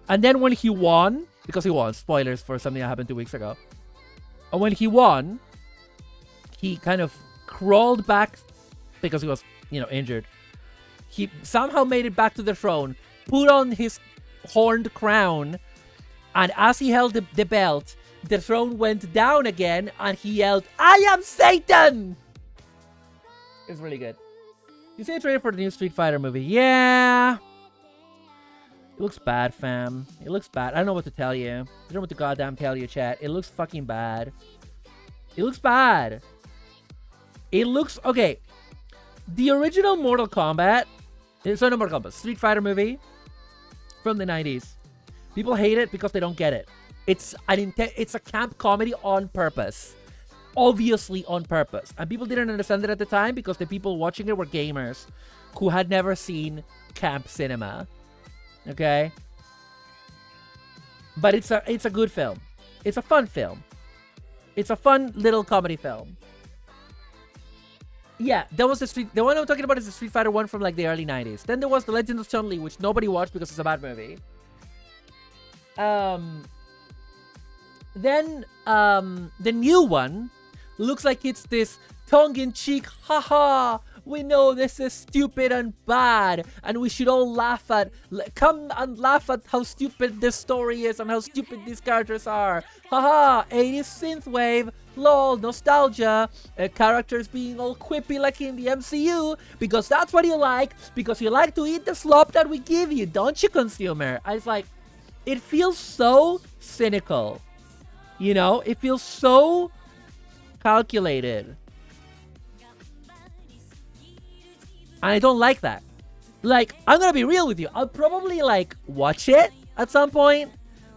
S2: And then when he won, because he won, spoilers for something that happened 2 weeks ago. And when he won, he kind of crawled back because he was, injured. He somehow made it back to the throne, put on his horned crown, and as he held the belt, the throne went down again, and he yelled, "I am Satan!" It's really good. You see a trailer for the new Street Fighter movie? Yeah. It looks bad, fam. It looks bad. I don't know what to tell you. I don't know what to goddamn tell you, chat. It looks fucking bad. It looks bad. It looks... Okay. The original Mortal Kombat... Sorry, not Mortal Kombat. Street Fighter movie from the 90s. People hate it because they don't get it. It's a camp comedy on purpose. Obviously on purpose. And people didn't understand it at the time because the people watching it were gamers who had never seen camp cinema. Okay? But it's a good film. It's a fun film. It's a fun little comedy film. Yeah, that was the one I'm talking about is the Street Fighter one from like the early 90s. Then there was The Legend of Chun-Li, which nobody watched because it's a bad movie. Then the new one looks like it's this tongue-in-cheek, haha, we know this is stupid and bad, and we should all come and laugh at how stupid this story is and how stupid these characters are. Haha, 80s synthwave, lol, nostalgia, characters being all quippy like in the MCU, because that's what you like, because you like to eat the slop that we give you, don't you, consumer? I was like, it feels so cynical. You know, it feels so calculated. And I don't like that. Like, I'm gonna be real with you. I'll probably like watch it at some point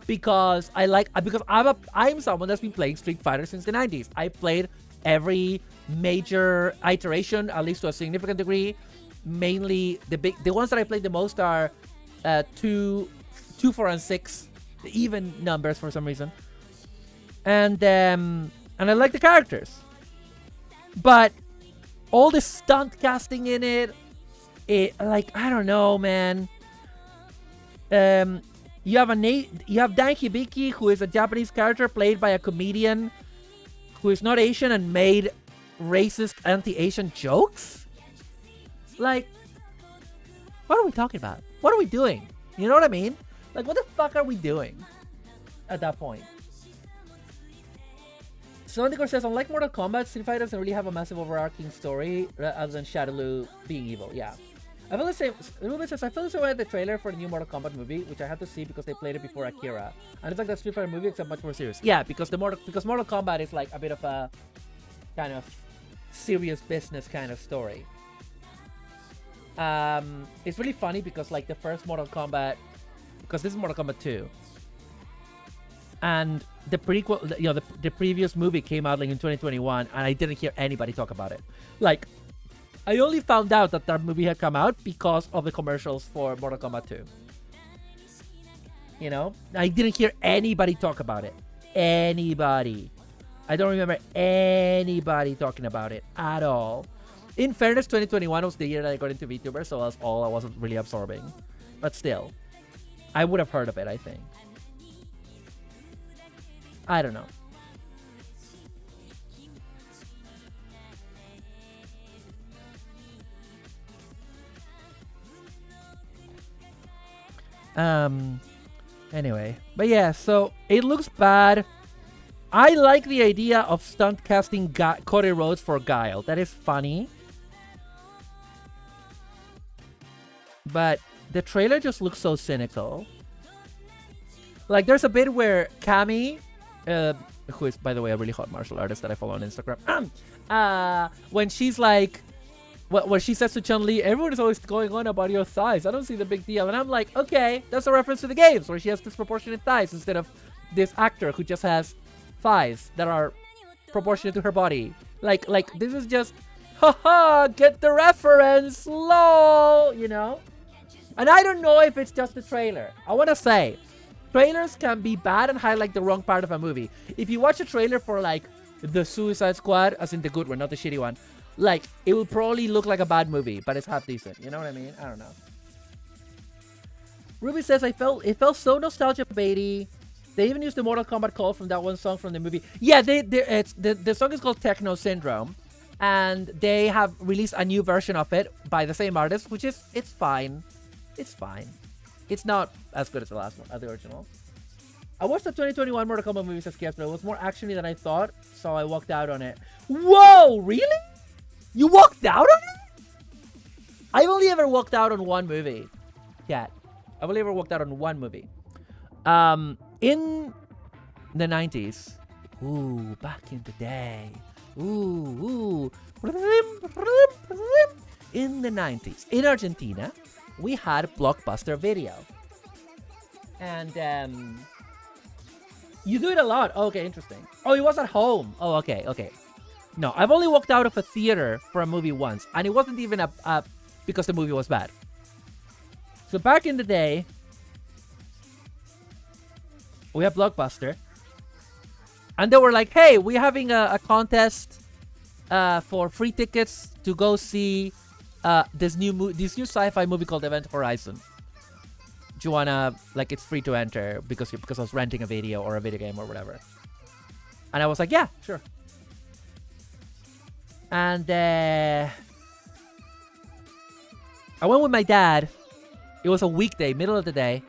S2: because I'm someone that's been playing Street Fighter since the 90s. I played every major iteration, at least to a significant degree. Mainly the ones that I played the most are 2, 4, and 6, the even numbers for some reason. And I like the characters, but all the stunt casting in it like, I don't know, man. You have Dan Hibiki, who is a Japanese character played by a comedian who is not Asian and made racist anti-Asian jokes. Like, what are we talking about? What are we doing? You know what I mean? Like, what the fuck are we doing at that point? Sondicor says, unlike Mortal Kombat, Street Fighter doesn't really have a massive overarching story other than Shadaloo being evil. Yeah. I feel the same. Ruben says, I feel the same way at the trailer for the new Mortal Kombat movie, which I had to see because they played it before Akira. And it's like the Street Fighter movie, except much more serious. Yeah, because Mortal Kombat is like a bit of a kind of serious business kind of story. It's really funny because like the first Mortal Kombat, because this is Mortal Kombat 2. And the prequel, you know, the previous movie came out like in 2021, and I didn't hear anybody talk about it. Like, I only found out that that movie had come out because of the commercials for Mortal Kombat 2. You know, I didn't hear anybody talk about it. Anybody. I don't remember anybody talking about it at all. In fairness, 2021 was the year that I got into VTuber, so that's all I wasn't really absorbing. But still, I would have heard of it, I think. I don't know. Anyway, but yeah, so it looks bad. I like the idea of stunt casting Cody Rhodes for Guile. That is funny. But the trailer just looks so cynical. Like, there's a bit where Cammy, who is, by the way, a really hot martial artist that I follow on Instagram, when she's like, when she says to Chun-Li, everyone is always going on about your thighs. I don't see the big deal. And I'm like, okay, that's a reference to the games where she has disproportionate thighs instead of this actor who just has thighs that are proportionate to her body. Like this is just, haha, get the reference, lol, you know? And I don't know if it's just the trailer. I want to say, trailers can be bad and highlight the wrong part of a movie. If you watch a trailer for like the Suicide Squad, as in the good one, not the shitty one, like, it will probably look like a bad movie, but it's half decent. You know what I mean? I don't know. Ruby says, it felt so nostalgia baity. They even used the Mortal Kombat call from that one song from the movie. Yeah, the song is called Techno Syndrome, and they have released a new version of it by the same artist, which is, it's fine. It's fine. It's not as good as the last one, as the original. I watched the 2021 Mortal Kombat movie, says Kias, but it was more actiony than I thought, so I walked out on it. Whoa, really? You walked out on it? I've only ever walked out on one movie. Cat. I've only ever walked out on one movie. In the 90s. Ooh, back in the day. Ooh. In the 90s. In Argentina, we had Blockbuster Video. And, you do it a lot. Oh, okay, interesting. Oh, it was at home. Oh, okay. No, I've only walked out of a theater for a movie once, and it wasn't even because the movie was bad. So back in the day, We have Blockbuster. And they were like, hey, we're having a contest for free tickets to go see this new sci-fi movie called Event Horizon. Do you wanna, like, it's free to enter because I was renting a video or a video game or whatever. And I was like, yeah, sure. And I went with my dad. It was a weekday, middle of the day.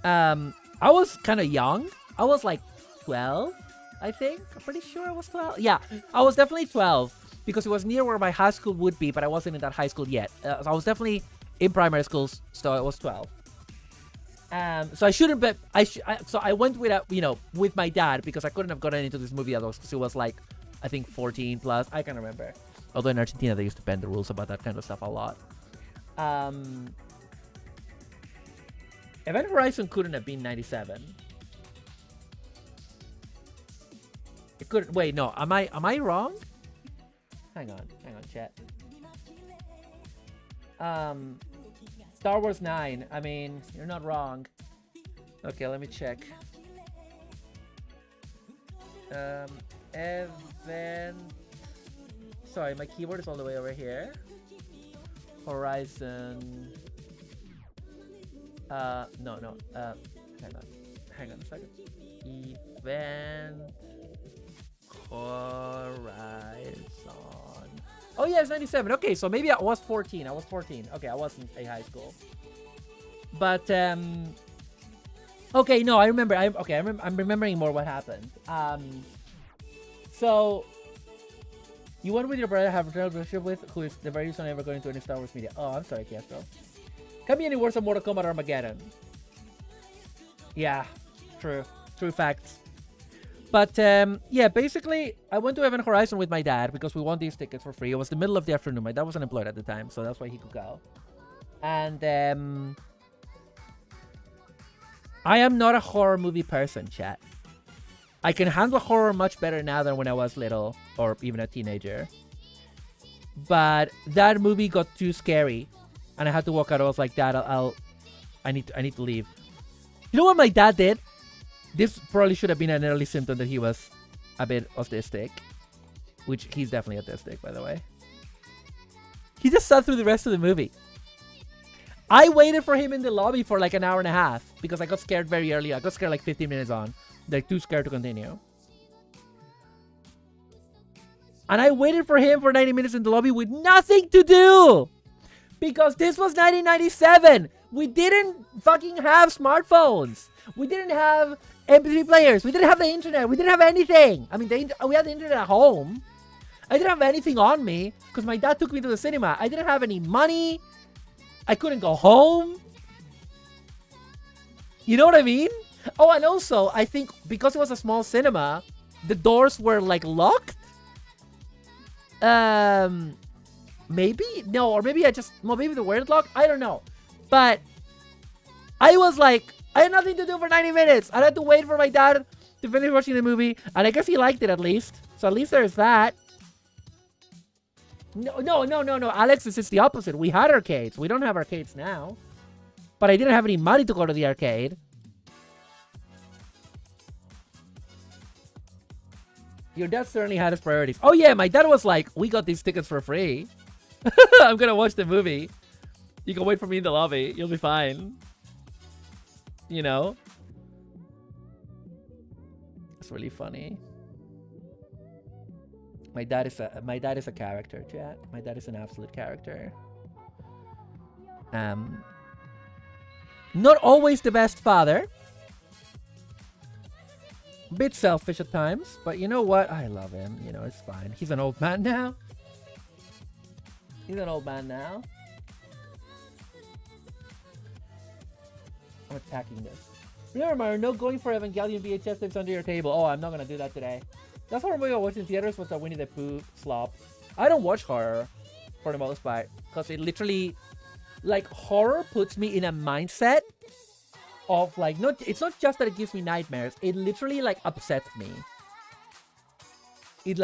S2: I was kind of young. I was like 12, I think. I'm pretty sure I was 12. Yeah, I was definitely 12 because it was near where my high school would be, but I wasn't in that high school yet. So I was definitely in primary school, so I was 12. So I shouldn't bet. So I went with with my dad because I couldn't have gotten into this movie otherwise because it was like, I think 14 plus. I can't remember. Although in Argentina they used to bend the rules about that kind of stuff a lot. Event Horizon couldn't have been 97. It couldn't. Wait, no. Am I wrong? Hang on, chat. Star Wars 9. I mean, you're not wrong. Okay, let me check. Event. Sorry, my keyboard is all the way over here. Horizon. No. Hang on a second. Event Horizon. Oh yeah, it's 97. Okay, so maybe I was 14. Okay, I wasn't in high school. But okay, no, I remember. I'm remembering more what happened. So you went with your brother, have a relationship with, who is the very reason ever going to any Star Wars media. Oh, I'm sorry, Castro. Can be any worse than Mortal Kombat or Armageddon. Yeah, true facts. But yeah, basically, I went to Event Horizon with my dad because we won these tickets for free. It was the middle of the afternoon. My dad wasn't employed at the time, so that's why he could go. And I am not a horror movie person, chat. I can handle horror much better now than when I was little or even a teenager. But that movie got too scary, and I had to walk out. I was like, Dad, I need to leave. You know what my dad did? This probably should have been an early symptom that he was a bit autistic. Which he's definitely autistic, by the way. He just sat through the rest of the movie. I waited for him in the lobby for like an hour and a half because I got scared very early. I got scared like 15 minutes on. Like too scared to continue. And I waited for him for 90 minutes in the lobby with nothing to do. Because this was 1997. We didn't fucking have smartphones. We didn't have MP3 players. We didn't have the internet. We didn't have anything. I mean, we had the internet at home. I didn't have anything on me because my dad took me to the cinema. I didn't have any money. I couldn't go home. You know what I mean? Oh, and also, I think because it was a small cinema, the doors were like locked. Maybe? No, or maybe maybe they weren't locked. I don't know. But I was like, I had nothing to do for 90 minutes. I had to wait for my dad to finish watching the movie. And I guess he liked it at least. So at least there's that. No. Alex, it's the opposite. We had arcades. We don't have arcades now. But I didn't have any money to go to the arcade. Your dad certainly had his priorities. Oh yeah, my dad was like, we got these tickets for free. I'm gonna watch the movie. You can wait for me in the lobby. You'll be fine. You know? It's really funny. My dad is a character, chat. My dad is an absolute character. Not always the best father. Bit selfish at times, but you know what? I love him. You know, it's fine. He's an old man now. I'm attacking this. Remember, Mario, no going for Evangelion VHS tapes under your table. Oh, I'm not gonna do that today. That's what I watched in theaters was that Winnie the Pooh slop. I don't watch horror for the most part because it literally, like, horror puts me in a mindset of like, it's not just that it gives me nightmares. It literally like upsets me. It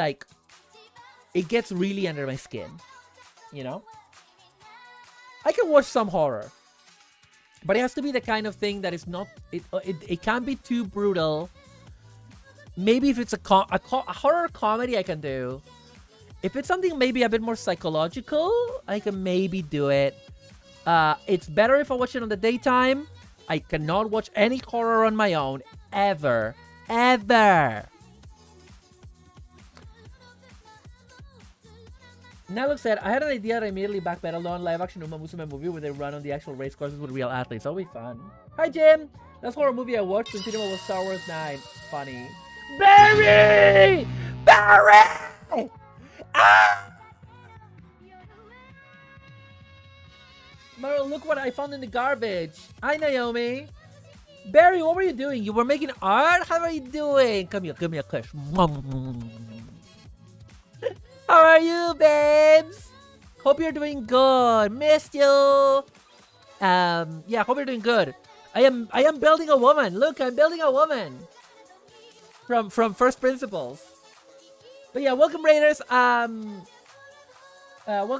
S2: gets really under my skin. You know? I can watch some horror. But it has to be the kind of thing that is not... It can't be too brutal. Maybe if it's a horror comedy, I can do. If it's something maybe a bit more psychological, I can maybe do it. It's better if I watch it on the daytime. I cannot watch any horror on my own. Ever. Ever. Nalok said, I had an idea that I immediately backpedaled on live-action Uma Musume movie where they run on the actual race courses with real athletes. That'll be fun. Hi, Jim! Last horror movie I watched in cinema was Star Wars 9. Funny. Barry! Barry! Ah! Mario, look what I found in the garbage. Hi, Naomi. Barry, what were you doing? You were making art? How are you doing? Come here, give me a kiss. How are you, babes? Hope you're doing good. Missed you. Yeah, hope you're doing good. I am building a woman. Look, I'm building a woman. From first principles. But yeah, welcome Raiders. Welcome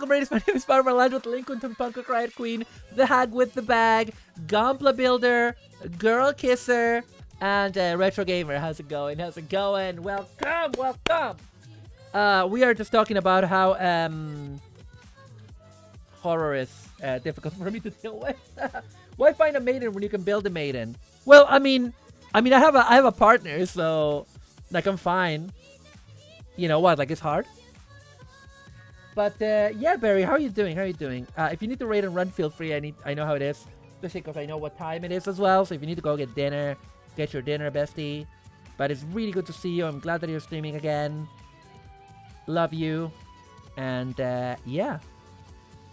S2: Raiders. My name is Marumalandra, delinquent and punk riot queen, the hag with the bag, Gompla builder, girl kisser, and retro gamer. How's it going? How's it going? Welcome, welcome. We are just talking about how horror is difficult for me to deal with. Why find a maiden when you can build a maiden? Well, I mean, I have a partner, so like I'm fine. You know what? Like it's hard. But yeah, Barry, how are you doing? How are you doing? If you need to raid and run, feel free. I know how it is, especially because I know what time it is as well. So if you need to go get dinner, get your dinner, bestie. But it's really good to see you. I'm glad that you're streaming again. Love you, and yeah,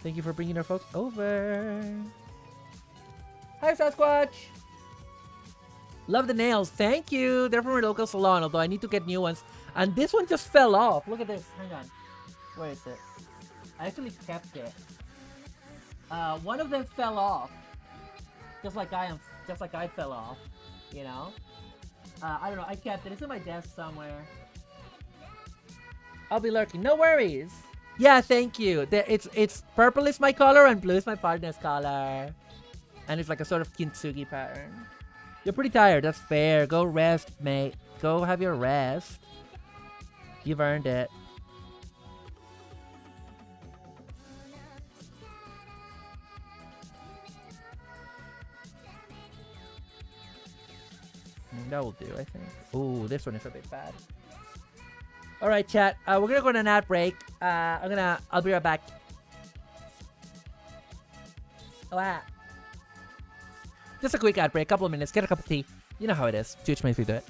S2: thank you for bringing our folks over. Hi, Sasquatch. Love the nails. Thank you. They're from a local salon, although I need to get new ones. And this one just fell off. Look at this. Hang on. Where is it? I actually kept it. One of them fell off, just like I fell off. You know. I don't know. I kept it. It's in my desk somewhere. I'll be lurking. No worries. Yeah, thank you. It's purple is my color and blue is my partner's color. And it's like a sort of kintsugi pattern. You're pretty tired. That's fair. Go rest, mate. Go have your rest. You've earned it. That will do, I think. Ooh, this one is a bit bad. All right, chat. We're gonna go on an ad break. I'll be right back. Just a quick ad break, couple of minutes. Get a cup of tea. You know how it is. Teach me if you do it.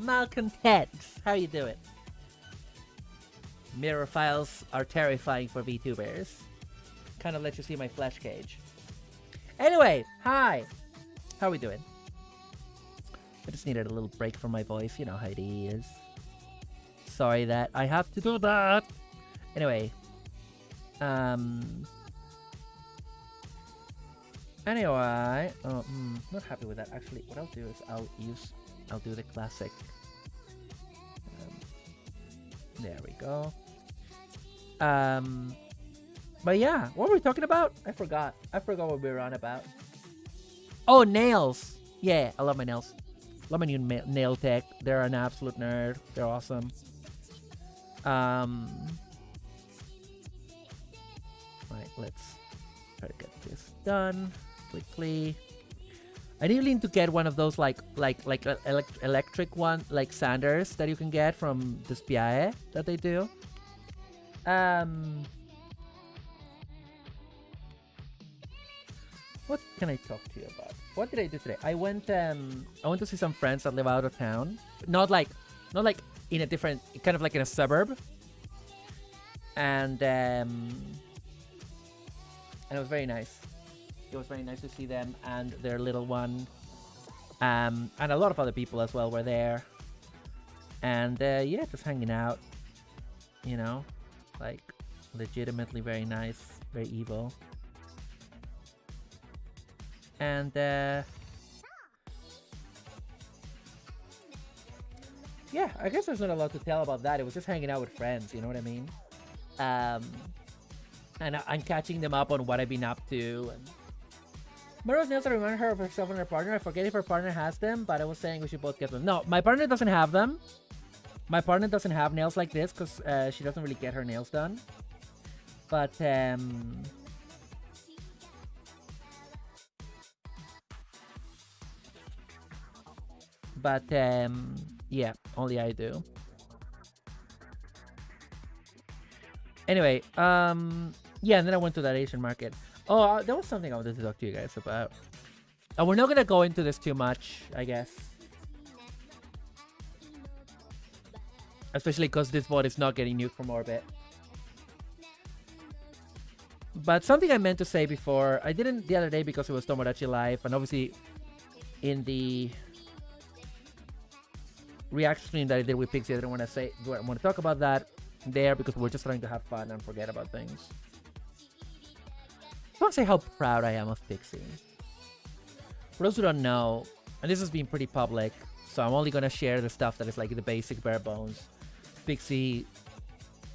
S2: malcontents. How you doing? Mirror files are terrifying for VTubers. Kind of let you see my flesh cage. Anyway, hi. How are we doing? I just needed a little break from my voice. You know how it is. Sorry that I have to do that. Anyway. Anyway. Oh, not happy with that. Actually, what I'll do is I'll do the classic. There we go. But yeah, what were we talking about? I forgot what we were on about. Oh, nails. Yeah, I love my nails. Love my new nail tech. They're an absolute nerd. They're awesome. Right, let's try to get this done quickly. I need to get one of those like electric one, like sanders that you can get from the bsky that they do. What can I talk to you about? What did I do today? I went to see some friends that live out of town. Not like in a different, kind of like in a suburb. And it was very nice. It was very nice to see them and their little one. And a lot of other people as well were there. And yeah, just hanging out. You know, like legitimately very nice, very evil. And yeah, I guess there's not a lot to tell about that. It was just hanging out with friends, you know what I mean? And I'm catching them up on what I've been up to. And Maru's nails remind her of herself and her partner. I forget if her partner has them, but I was saying we should both get them. No, my partner doesn't have them. My partner doesn't have nails like this because she doesn't really get her nails done. But yeah, only I do. Anyway, yeah, and then I went to that Asian market. Oh, there was something I wanted to talk to you guys about. We're not gonna go into this too much, I guess. Especially because this bot is not getting nuked from orbit. But something I meant to say before, I didn't the other day because it was Tomodachi Live, and obviously in the reaction stream that I did with Pixie, I didn't want to talk about that there because we're just trying to have fun and forget about things. I want to say how proud I am of Pixie. For those who don't know, and this has been pretty public, so I'm only going to share the stuff that is like the basic bare bones. Pixie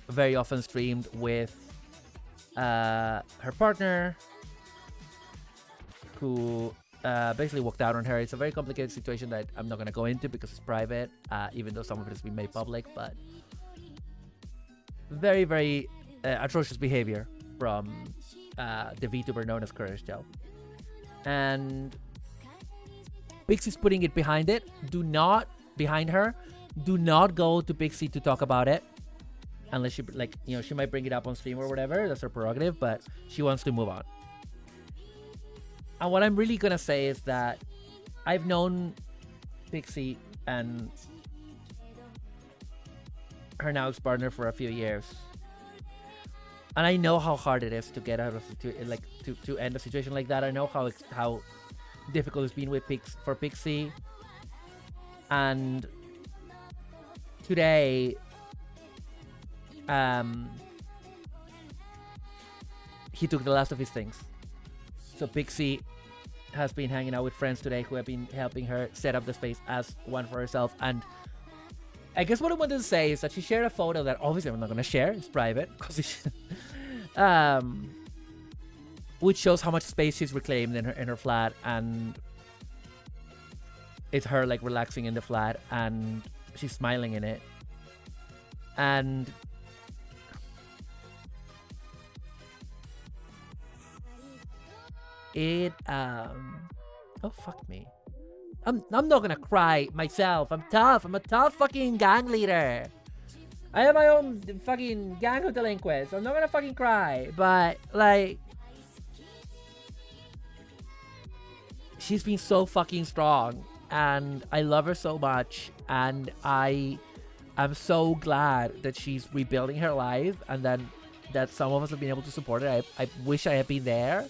S2: very often streamed with her partner, who basically walked out on her. It's a very complicated situation that I'm not going to go into because it's private, even though some of it has been made public, but very, very atrocious behavior from the VTuber known as Courage Gel. And Pixie's putting it behind her. Do not go to Pixie to talk about it. Unless she, like, you know, she might bring it up on stream or whatever. That's her prerogative, but she wants to move on. And what I'm really gonna say is that I've known Pixie and her now ex-partner for a few years, and I know how hard it is to get out of to end a situation like that. I know how difficult it's been for Pixie, and today, he took the last of his things. So Pixie has been hanging out with friends today who have been helping her set up the space as one for herself. And I guess what I wanted to say is that she shared a photo that obviously I'm not going to share. It's private. Which shows how much space she's reclaimed in her flat. And it's her like relaxing in the flat. And she's smiling in it. And it oh fuck me, I'm not gonna cry myself. I'm tough. I'm a tough fucking gang leader. I have my own fucking gang of delinquents. I'm not gonna fucking cry, but like, she's been so fucking strong and I love her so much, and I'm so glad that she's rebuilding her life, and then that some of us have been able to support her. I wish I had been there.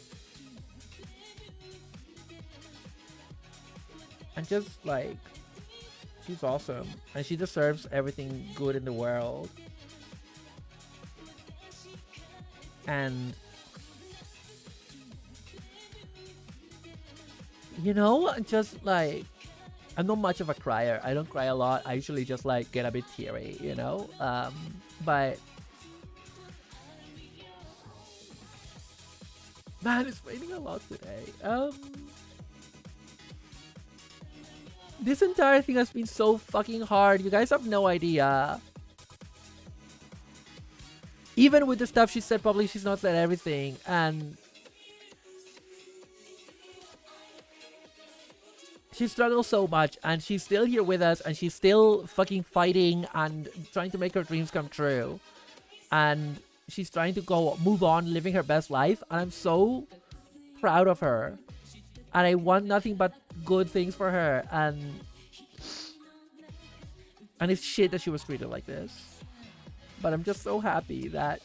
S2: And just like, she's awesome, and she deserves everything good in the world. And you know, just like, I'm not much of a crier. I don't cry a lot. I usually just like get a bit teary, you know. But man, it's raining a lot today. This entire thing has been so fucking hard. You guys have no idea. Even with the stuff she said, probably she's not said everything, and she struggles so much, and she's still here with us, and she's still fucking fighting and trying to make her dreams come true. And she's trying to move on, living her best life, and I'm so proud of her. And I want nothing but good things for her, and it's shit that she was treated like this. But I'm just so happy that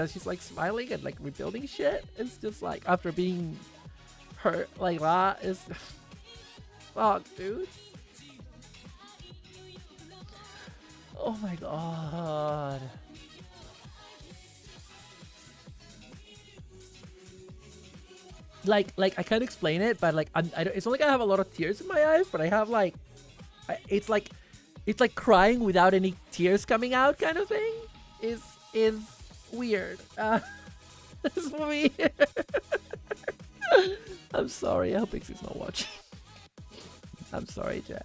S2: she's like smiling and like rebuilding shit. It's just like, after being hurt like that, is fuck, dude. Oh my god. Like I can't explain it, but like it's not like I have a lot of tears in my eyes, but I have like, it's like crying without any tears coming out, kind of thing. Is weird. It's weird. I'm sorry. I hope Pixie's not watching. I'm sorry, Jen.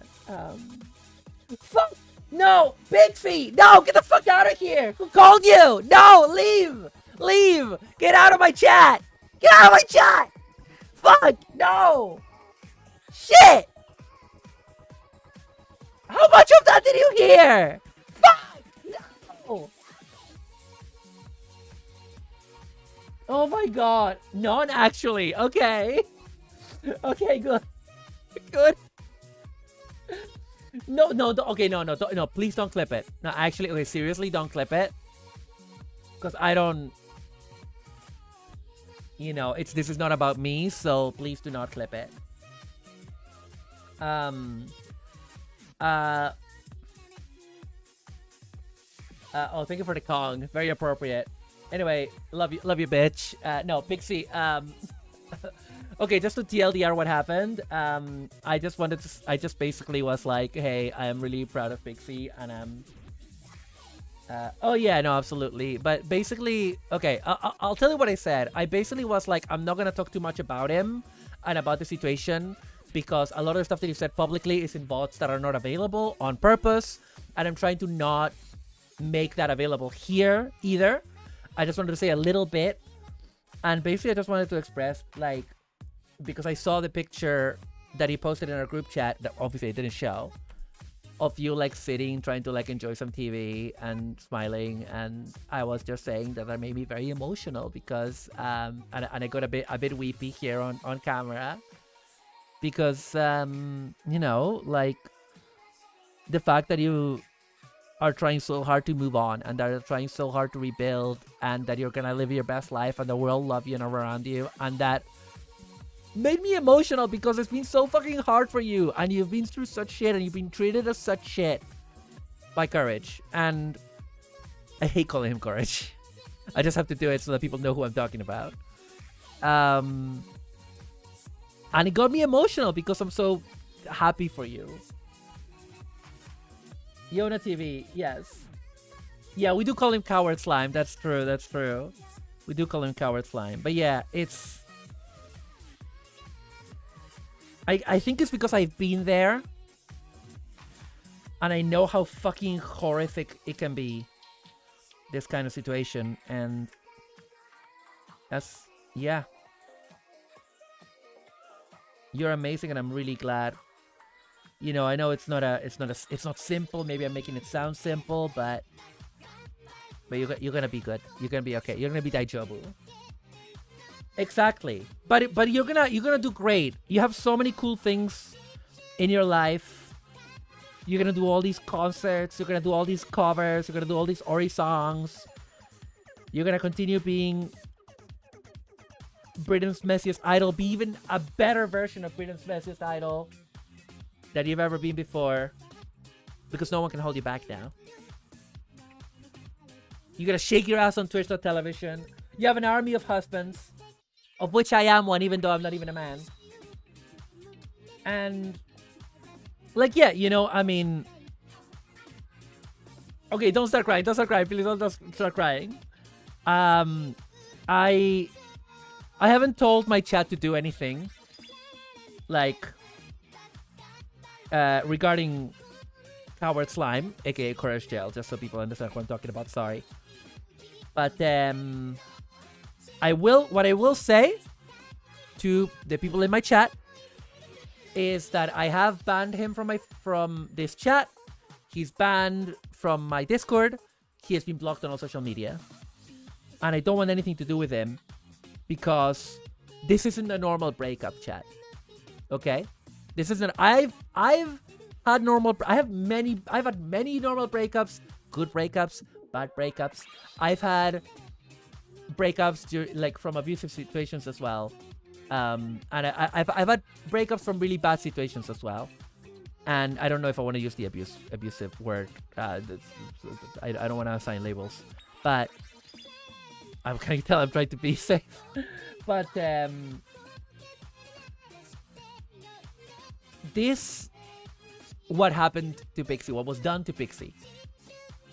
S2: Fuck! No! Pixie! No! Get the fuck out of here! Who called you? No! Leave! Leave! Get out of my chat! Get out of my chat! Fuck! No! Shit! How much of that did you hear? Fuck! No! Oh my god. None, actually. Okay. Okay, good. Good. No, okay, no, please don't clip it. No, actually, okay, seriously, don't clip it. Because I don't... You know, this is not about me, so please do not clip it. Oh, thank you for the Kong. Very appropriate. Anyway, love you, bitch. No, Pixie. Okay, just to TLDR what happened. I just basically was like, hey, I am really proud of Pixie, and oh yeah, no, absolutely. But basically, okay, I'll tell you what I said. I basically was like, I'm not gonna talk too much about him and about the situation, because a lot of the stuff that you said publicly is in bots that are not available on purpose, and I'm trying to not make that available here either. I just wanted to say a little bit, and basically I just wanted to express, like, because I saw the picture that he posted in our group chat that obviously it didn't show, of you like sitting trying to like enjoy some TV and smiling, and I was just saying that made me very emotional, because and I got a bit weepy here on camera, because you know, like, the fact that you are trying so hard to move on, and that are trying so hard to rebuild, and that you're gonna live your best life, and the world love you and around you, and that made me emotional, because it's been so fucking hard for you, and you've been through such shit, and you've been treated as such shit by Courage. And I hate calling him Courage. I just have to do it so that people know who I'm talking about. And it got me emotional, because I'm so happy for you. Yona TV, yes. Yeah, we do call him Coward Slime. That's true, that's true. We do call him Coward Slime. But yeah, it's... I think it's because I've been there, and I know how fucking horrific it can be, this kind of situation, and that's, yeah. You're amazing, and I'm really glad. You know, I know it's not simple. Maybe I'm making it sound simple, but you're gonna be good. You're gonna be okay. You're gonna be Daijobu. Exactly. But you're gonna do great. You have so many cool things in your life. You're gonna do all these concerts. You're gonna do all these covers. You're gonna do all these Ori songs. You're gonna continue being Britain's messiest idol. Be even a better version of Britain's messiest idol that you've ever been before. Because no one can hold you back now. You're gonna shake your ass on Twitch.tv. You have an army of husbands, of which I am one, even though I'm not even a man. And, like, yeah, you know, I mean... Okay, don't start crying. Don't start crying. Please don't start crying. I haven't told my chat to do anything. Like, regarding Coward Slime, aka Courage Jail, just so people understand what I'm talking about. Sorry. But, what I will say to the people in my chat is that I have banned him from this chat. He's banned from my Discord. He has been blocked on all social media. And I don't want anything to do with him because this isn't a normal breakup chat. Okay? This isn't... I've had many normal breakups, good breakups, bad breakups. I've had breakups like from abusive situations as well. And I've had breakups from really bad situations as well. And I don't know if I want to use the abusive word. I don't want to assign labels. But can you tell I'm trying to be safe? But what happened to Pixie, what was done to Pixie,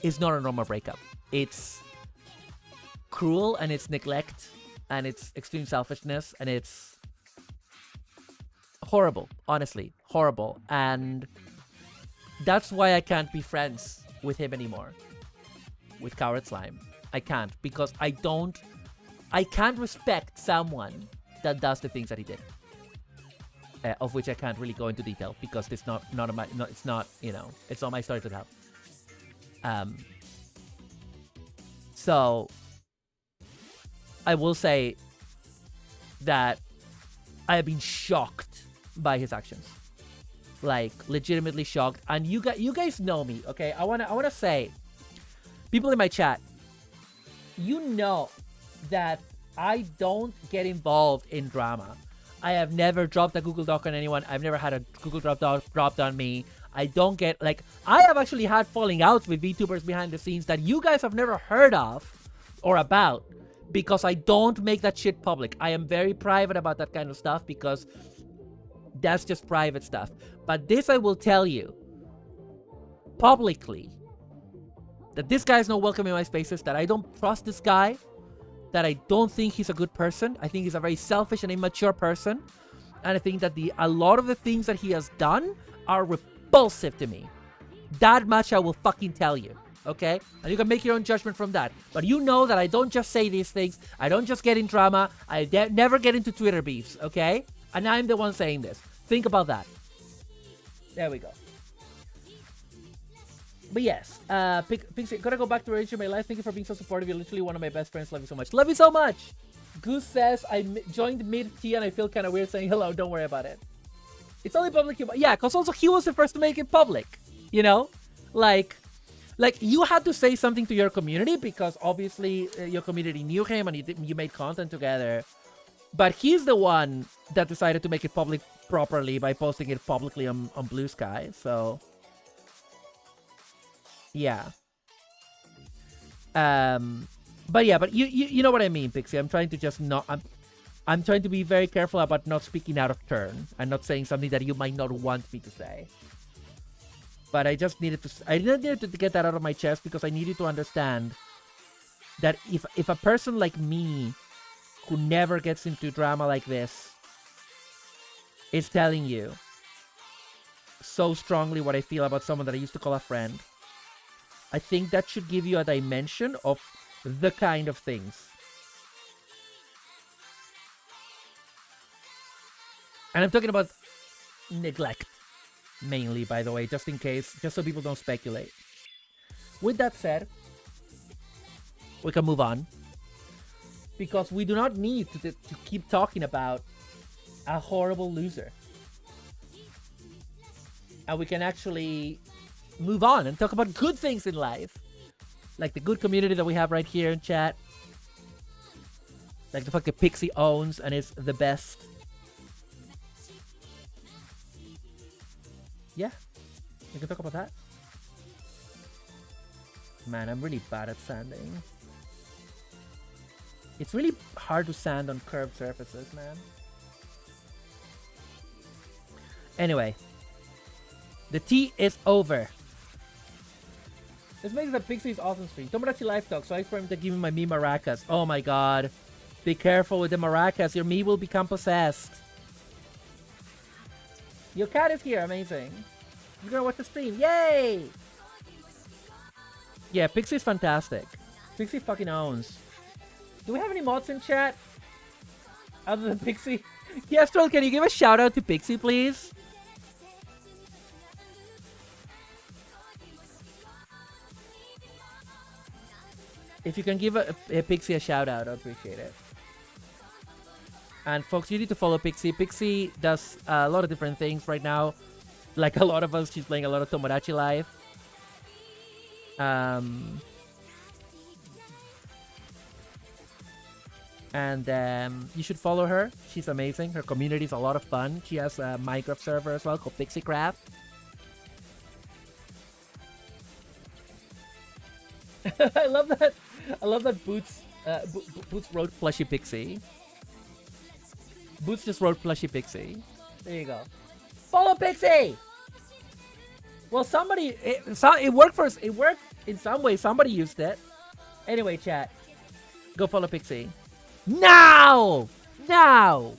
S2: is not a normal breakup. It's cruel, and it's neglect, and it's extreme selfishness, and it's horrible. Honestly, horrible. And that's why I can't be friends with him anymore. With Coward Slime. I can't, because I can't respect someone that does the things that he did. Of which I can't really go into detail because it's not it's not my story to tell. So I will say that I have been shocked by his actions, like legitimately shocked. And you guys know me, okay? I wanna say, people in my chat, you know that I don't get involved in drama. I have never dropped a Google Doc on anyone. I've never had a Google Doc dropped on me. I don't get, like, I have actually had falling outs with VTubers behind the scenes that you guys have never heard of or about, because I don't make that shit public. I am very private about that kind of stuff because that's just private stuff. But this I will tell you publicly, that this guy is not welcome in my spaces, that I don't trust this guy, that I don't think he's a good person. I think he's a very selfish and immature person. And I think that a lot of the things that he has done are repulsive to me. That much I will fucking tell you. Okay? And you can make your own judgment from that. But you know that I don't just say these things. I don't just get in drama. I never get into Twitter beefs. Okay? And I'm the one saying this. Think about that. There we go. But yes, Pixie, gotta go back to Rage in my life. Thank you for being so supportive. You're literally one of my best friends. Love you so much. Love you so much. Goose says, I joined mid-T and I feel kind of weird saying hello. Don't worry about it. It's only public. Yeah, because also he was the first to make it public. You know? Like you had to say something to your community because obviously your community knew him and you made content together. But he's the one that decided to make it public properly by posting it publicly on Blue Sky. So... yeah. But you know what I mean, Pixie. I'm trying to just not... I'm trying to be very careful about not speaking out of turn and not saying something that you might not want me to say. But I just needed to... I needed to get that out of my chest because I needed to understand that if a person like me who never gets into drama like this is telling you so strongly what I feel about someone that I used to call a friend, I think that should give you a dimension of the kind of things. And I'm talking about neglect, mainly, by the way, just in case, just so people don't speculate. With that said, we can move on. Because we do not need to keep talking about a horrible loser. and we can actually move on and talk about good things in life, like the good community that we have right here in chat, like the fact that Pixie owns and is the best. Yeah, we can talk about that. Man, I'm really bad at sanding. It's really hard to sand on curved surfaces, man. Anyway, the tea is over. This makes the Pixie's awesome stream. Tomodachi Life Talk, so I for him to give me my me maracas. Oh my god. Be careful with the maracas. Your me will become possessed. Your cat is here. Amazing. You're gonna watch the stream. Yay! Yeah, Pixie's fantastic. Pixie fucking owns. Do we have any mods in chat? Other than Pixie? Yes, Troll, can you give a shout out to Pixie, please? If you can give a Pixie a shout out, I'd appreciate it. And folks, you need to follow Pixie. Pixie does a lot of different things right now. Like a lot of us, she's playing a lot of Tomodachi Life. And you should follow her. She's amazing. Her community is a lot of fun. She has a Minecraft server as well called PixieCraft. I love that. I love that Boots Boots wrote Plushy Pixie. Boots just wrote Plushy Pixie. There you go. Follow Pixie. Well, somebody it worked for us. It worked in some way. Somebody used it. Anyway, chat. Go follow Pixie. Now! Now!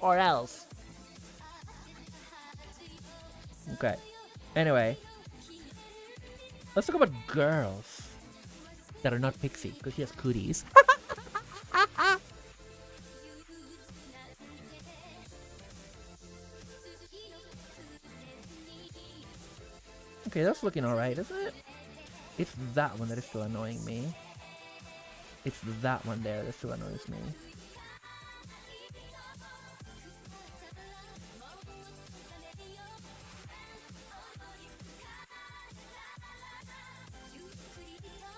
S2: Or else. Okay. Anyway. Let's talk about girls that are not Pixie, because she has cooties. Okay, that's looking alright, isn't it? It's that one that is still annoying me. It's that one there that still annoys me.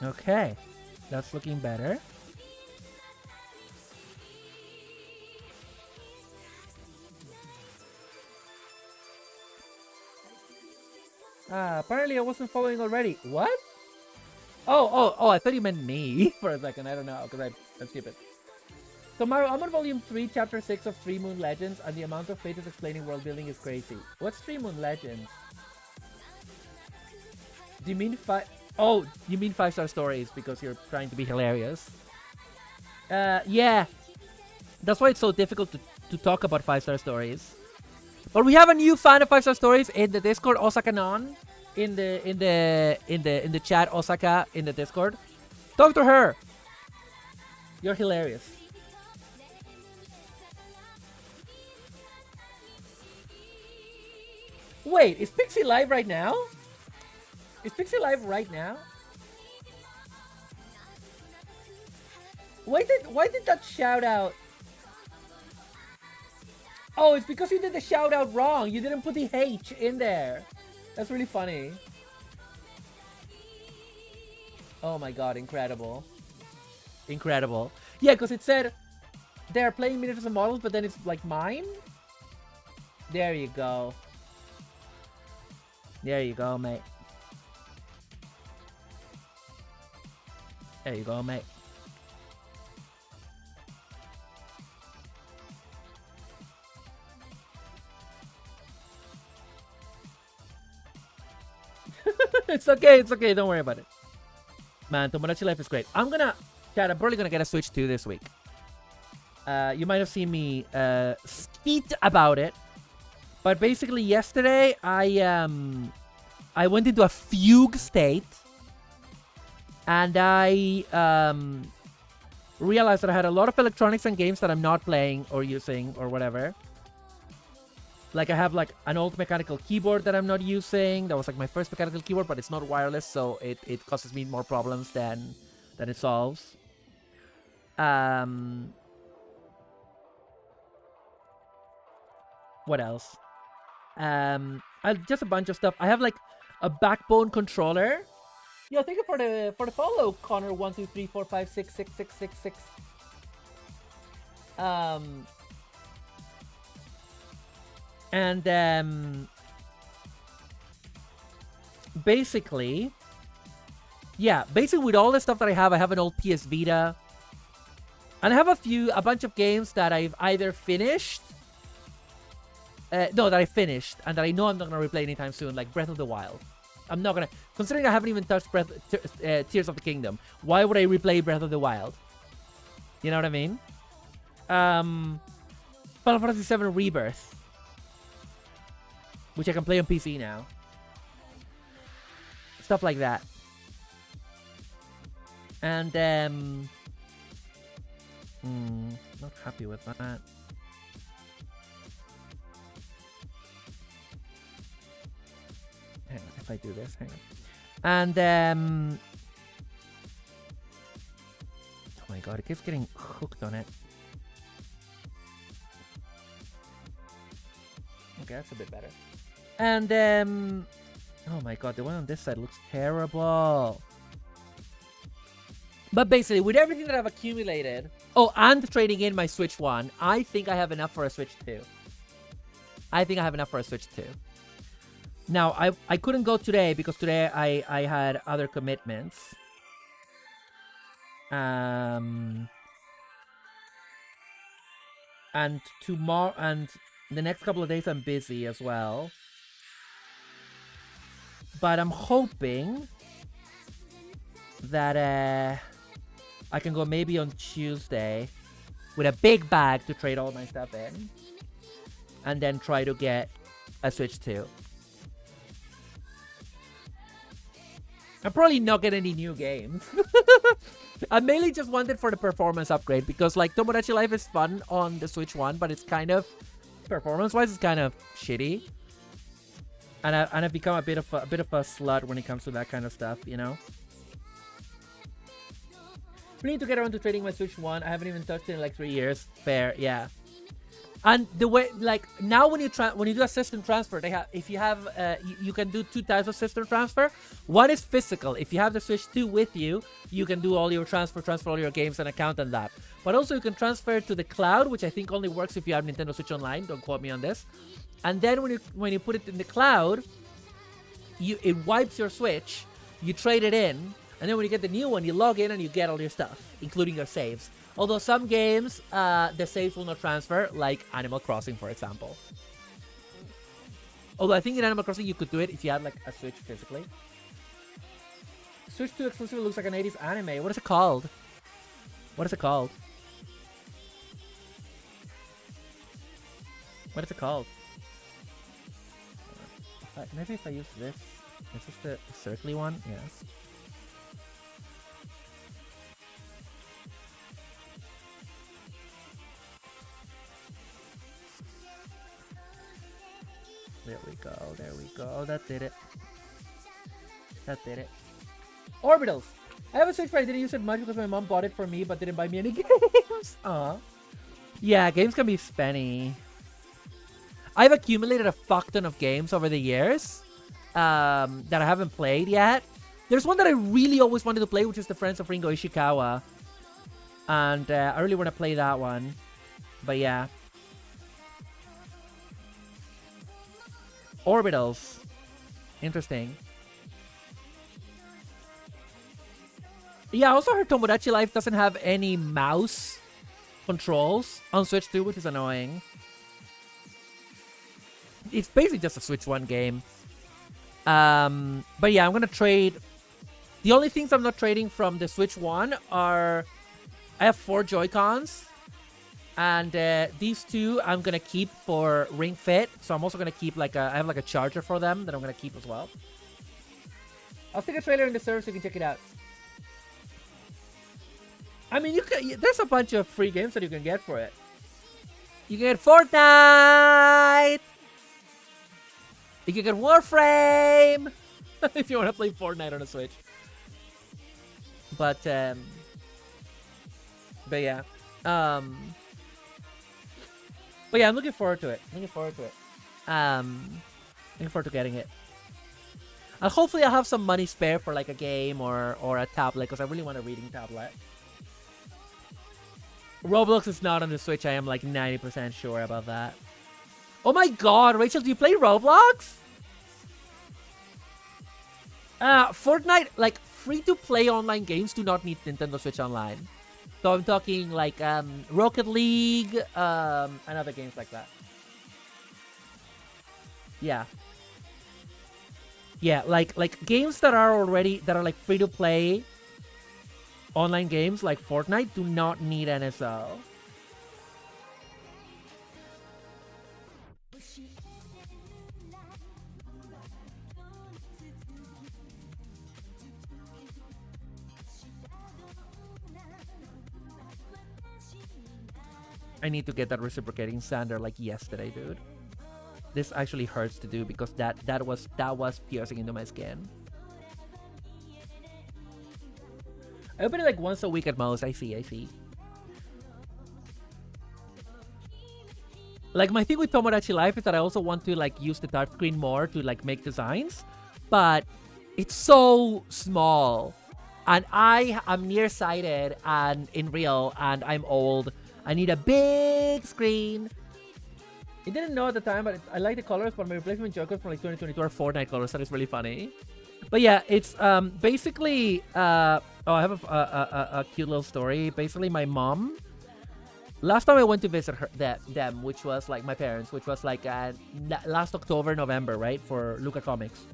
S2: Okay, that's looking better. Apparently I wasn't following already. What? Oh, I thought you meant me for a second. I don't know, because I skip it. So Maru, I'm on volume 3, chapter 6 of 3 Moon Legends, and the amount of pages explaining world building is crazy. What's 3 Moon Legends? Do you mean Oh, you mean 5-star stories because you're trying to be hilarious. Yeah. That's why it's so difficult to talk about 5-star stories. But we have a new fan of 5-star stories in the Discord, Osaka Non. In the chat, Osaka, in the Discord. Talk to her. You're hilarious. Wait, is Pixie live right now? Is Pixie live right now? Why did that shout out? Oh, it's because you did the shout out wrong. You didn't put the H in there. That's really funny. Oh my god, incredible. Incredible. Yeah, because it said they're playing miniatures and models, but then it's like mine. There you go. There you go, mate. There you go, mate. It's okay, don't worry about it. Man, Tomodachi Life is great. Chad, I'm probably gonna get a Switch 2 this week. You might have seen me skeet about it. But basically yesterday, I went into a fugue state. And I realized that I had a lot of electronics and games that I'm not playing or using or whatever. Like I have like an old mechanical keyboard that I'm not using. That was like my first mechanical keyboard, but it's not wireless, so it causes me more problems than it solves. What else? Just a bunch of stuff. I have like a backbone controller. Yeah, thank you for the follow, Connor. 1, 2, 3, 4, 5, 6, 6, 6, 6, 6. And basically, yeah, basically with all the stuff that I have an old PS Vita, and I have a bunch of games that I've either finished. No, that I finished and that I know I'm not gonna replay anytime soon, like Breath of the Wild. I'm not gonna, considering I haven't even touched Tears of the Kingdom. Why would I replay Breath of the Wild? You know what I mean? Final Fantasy VII Rebirth, which I can play on PC now. Stuff like that. And not happy with that. Hang on, if I do this, hang on. And oh my god, it keeps getting hooked on it. Okay, that's a bit better. And oh my god, the one on this side looks terrible. But basically, with everything that I've accumulated, oh, and trading in my Switch 1, I think I have enough for a Switch 2. I think I have enough for a Switch 2. Now, I couldn't go today because today I had other commitments. And tomorrow, and the next couple of days I'm busy as well. But I'm hoping that I can go maybe on Tuesday with a big bag to trade all my stuff in. And then try to get a Switch 2. I'm probably not getting any new games. I mainly just wanted for the performance upgrade because like Tomodachi Life is fun on the Switch 1, but it's kind of performance-wise it's kind of shitty. And I've become a bit of a slut when it comes to that kind of stuff, you know. We need to get around to trading my Switch 1. I haven't even touched it in like 3 years. Fair, yeah. And the way, like, now when you do a system transfer, they have, if you have, you can do 2 types of system transfer. One is physical. If you have the Switch 2 with you, you can do all your transfer all your games and account and that. But also you can transfer to the cloud, which I think only works if you have Nintendo Switch Online. Don't quote me on this. And then when you put it in the cloud, it wipes your Switch. You trade it in, and then when you get the new one, you log in and you get all your stuff, including your saves. Although some games, the saves will not transfer, like Animal Crossing, for example. Although I think in Animal Crossing you could do it if you had like a Switch physically. Switch 2 exclusive looks like an 80s anime. What is it called? What is it called? What is it called? Maybe if I use this. Is this the circly one? Yes. There we go, there we go. Oh, that did it. That did it. Orbitals! I have a Switch, but I didn't use it much because my mom bought it for me but didn't buy me any games. Aw. Yeah, games can be spenny. I've accumulated a fuck ton of games over the years that I haven't played yet. There's one that I really always wanted to play, which is The Friends of Ringo Ishikawa. And I really want to play that one. But yeah. Orbitals. Interesting. Yeah, I also heard Tomodachi Life doesn't have any mouse controls on Switch 2, which is annoying. It's basically just a Switch 1 game. But yeah, I'm gonna trade. The only things I'm not trading from the Switch 1 are I have 4 Joy-Cons. And these 2 I'm gonna keep for Ring Fit. So I'm also gonna keep like I have like a charger for them that I'm gonna keep as well. I'll stick a trailer in the server so you can check it out. I mean, there's a bunch of free games that you can get for it. You can get Fortnite. You can get Warframe if you want to play Fortnite on a Switch. But yeah. But yeah, I'm looking forward to it. Looking forward to getting it. And hopefully I'll have some money spare for like a game or a tablet, because I really want a reading tablet. Roblox is not on the Switch. I am like 90% sure about that. Oh my god, Rachel, do you play Roblox? Fortnite, like free-to-play online games do not need Nintendo Switch Online. So I'm talking like Rocket League, and other games like that. Yeah. Yeah, like games that are like free-to-play online games like Fortnite do not need NSO. I need to get that reciprocating sander like yesterday, dude. This actually hurts to do because that was piercing into my skin. I open it like once a week at most. I see. Like my thing with Tomodachi Life is that I also want to like use the touchscreen more to like make designs, but it's so small, and I am nearsighted and in real, and I'm old. I need a big screen. I didn't know at the time, but I like the colors, but my replacement Joy-Cons from like 2022 are Fortnite colors. That is really funny. But yeah, it's basically I have a cute little story. Basically, my mom, last time I went to visit them, which was like my parents, which was like last October, November, right, for Luca Comics.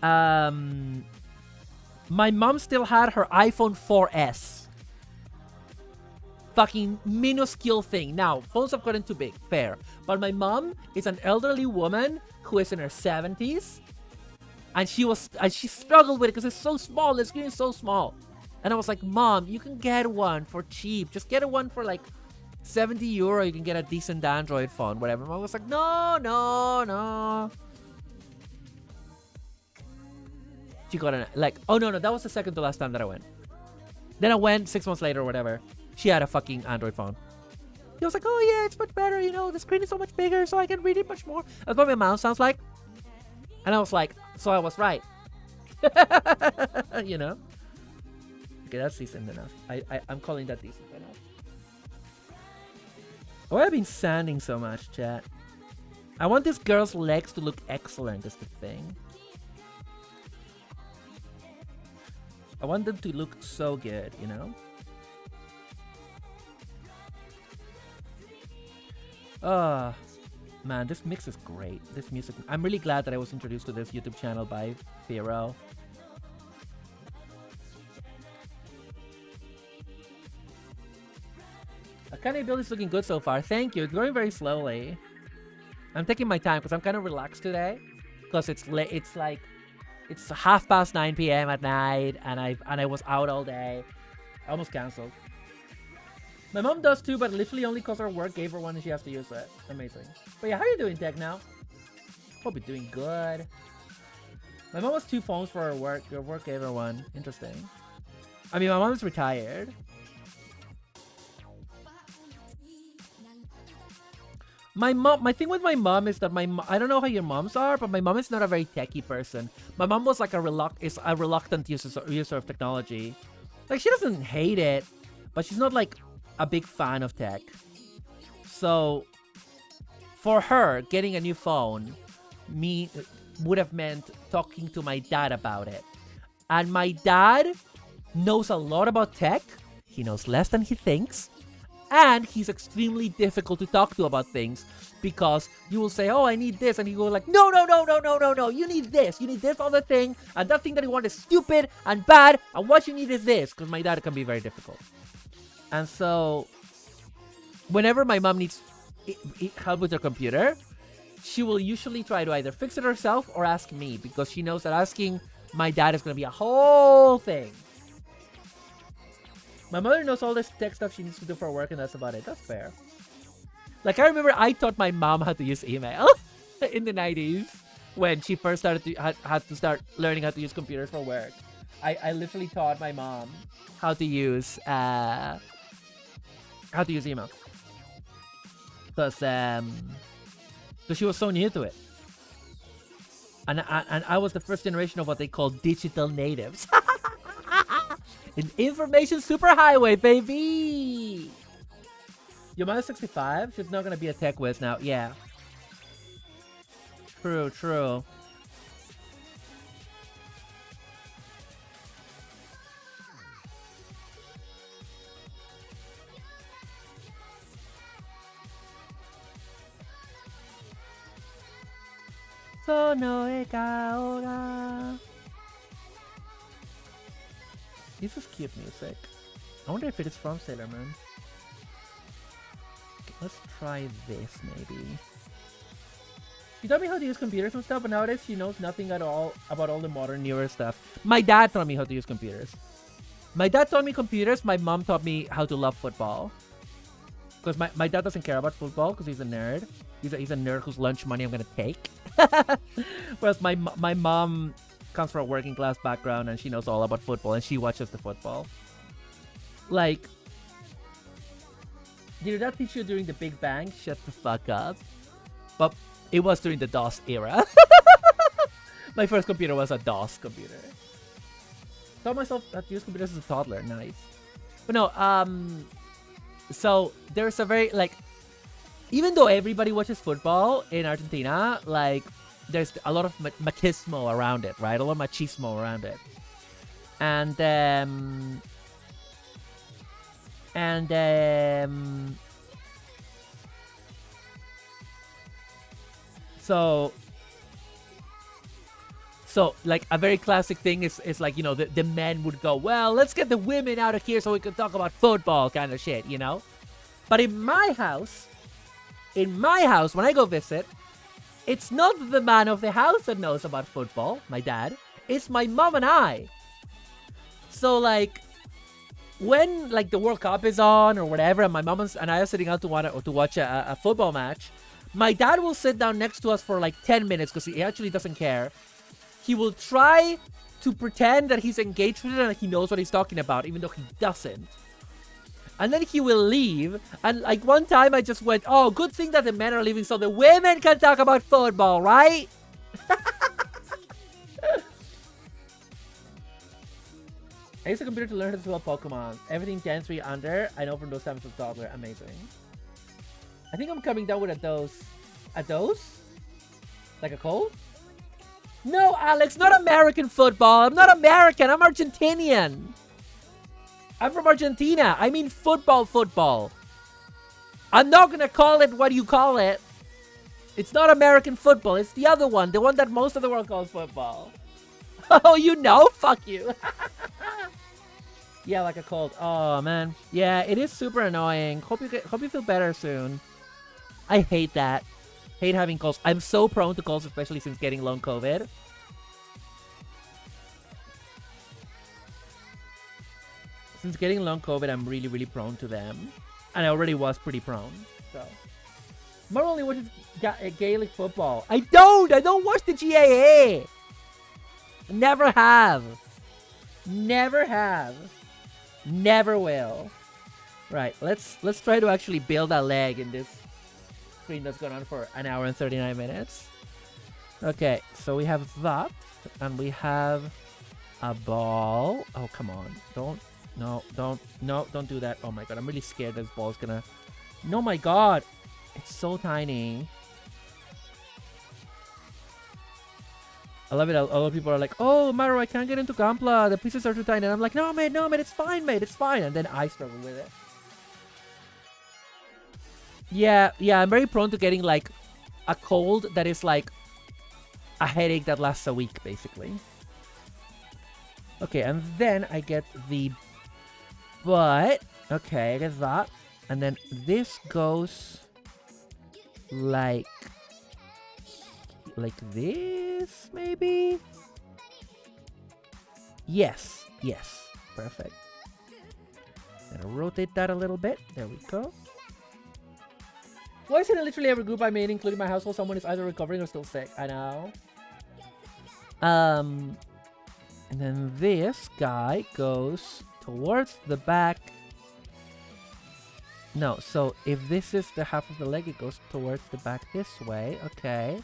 S2: My mom still had her iPhone 4S. Fucking minuscule thing. Now, phones have gotten too big, fair. But my mom is an elderly woman who is in her 70s. And she struggled with it because it's so small. The screen is so small. And I was like, Mom, you can get one for cheap. Just get one for like 70 euro. You can get a decent Android phone, whatever. Mom was like, no. She got an, like, oh no, that was the second to last time that I went. Then I went 6 months later or whatever. She had a fucking Android phone. He was like, oh yeah, it's much better, you know, the screen is so much bigger, so I can read it much more. That's what my mouth sounds like. And I was like, so I was right. You know? Okay, that's decent enough. I'm calling that decent enough. Why have I been sanding so much, chat? I want this girl's legs to look excellent, is the thing. I want them to look so good, you know? Man, this mix is great. This music, I'm really glad that I was introduced to this YouTube channel by Firo. Akane build is looking good so far. Thank you. It's going very slowly. I'm taking my time because I'm kind of relaxed today. Because it's late. It's like it's 9:30 p.m. at night, and I was out all day. I almost canceled. My mom does too, but literally only because her work gave her one and she has to use it. Amazing. But yeah, how are you doing, Tech, now? Hope you're doing good. My mom has 2 phones for her work. Her work gave her one. Interesting. I mean, my mom's retired. My thing with my mom is that I don't know how your moms are, but my mom is not a very techie person. My mom was like a reluctant user of technology. Like, she doesn't hate it, but she's not like a big fan of tech. So for her, getting a new phone would have meant talking to my dad about it. And my dad knows a lot about tech. He knows less than he thinks. And he's extremely difficult to talk to about things because you will say, oh, I need this. And he will like, no. You need this. You need this other thing. And that thing that you want is stupid and bad. And what you need is this. Because my dad can be very difficult. And so whenever my mom needs help with her computer, she will usually try to either fix it herself or ask me, because she knows that asking my dad is going to be a whole thing. My mother knows all this tech stuff she needs to do for work, and that's about it. That's fair. Like, I remember I taught my mom how to use email in the 90s when she first started to had to start learning how to use computers for work. I literally taught my mom how to use email. Because Because she was so new to it. And I was the first generation of what they call digital natives. An information superhighway, baby! Your mother's 65? She's not gonna be a tech whiz now. Yeah. True, true. This is cute music. I wonder if it is from Sailor Moon. Okay, let's try this maybe. She taught me how to use computers and stuff, but nowadays she knows nothing at all about all the modern newer stuff. My dad taught me how to use computers. My dad taught me computers. My mom taught me how to love football. Because my dad doesn't care about football because he's a nerd. He's a nerd whose lunch money I'm gonna take. Whereas my mom comes from a working class background and she knows all about football and she watches the football. Like, did that teach you during the Big Bang? Shut the fuck up. But it was during the DOS era. My first computer was a DOS computer. Taught myself how to use computers as a toddler. Nice. But no, so there's a very, like, even though everybody watches football in Argentina, like, there's a lot of machismo around it, right? A lot of machismo around it. So like a very classic thing is like, you know, the men would go, well, let's get the women out of here so we can talk about football kind of shit, you know? But in my house, when I go visit, it's not the man of the house that knows about football, my dad. It's my mom and I. So like, when like the World Cup is on or whatever, and my mom and I are sitting out to watch a football match, my dad will sit down next to us for like 10 minutes because he actually doesn't care. He will try to pretend that he's engaged with it and he knows what he's talking about, even though he doesn't. And then he will leave. And like one time I just went, oh, good thing that the men are leaving so the women can talk about football, right? I used a computer to learn how to spell Pokemon. Everything 10-3 under. I know from those times as a toddler. Amazing. I think I'm coming down with a dose. A dose? Like a cold? No, Alex, not American football. I'm not American. I'm Argentinian. I'm from Argentina. I mean football. I'm not gonna call it what you call it. It's not American football. It's the other one. The one that most of the world calls football. Oh, you know? Fuck you. Yeah, like a cold. Oh, man. Yeah, it is super annoying. Hope you feel better soon. I hate that. Hate having colds. I'm so prone to colds, especially since getting long COVID. Since getting long COVID, I'm really, really prone to them. And I already was pretty prone. So, Mar only watches Gaelic football. I don't watch the GAA. Never have. Never have. Never will. Right, let's try to actually build a leg in this screen that's gone on for an hour and 39 minutes. Okay, so we have that, and we have a ball. Oh, come on. Don't do that. Oh my god, I'm really scared this ball's gonna... No, my god. It's so tiny. I love it. A lot of people are like, oh, Maru, I can't get into girlpla. The pieces are too tiny. And I'm like, no, mate, it's fine, mate. It's fine. And then I struggle with it. Yeah, I'm very prone to getting, like, a cold that is, like, a headache that lasts a week, basically. Okay, and then I get the butt. Okay, I get that. And then this goes like this, maybe? Yes. Perfect. Gonna rotate that a little bit. There we go. Why is it in literally every group I'm in, including my household, someone is either recovering or still sick? I know. And then this guy goes towards the back. No, so if this is the half of the leg, it goes towards the back this way. Okay.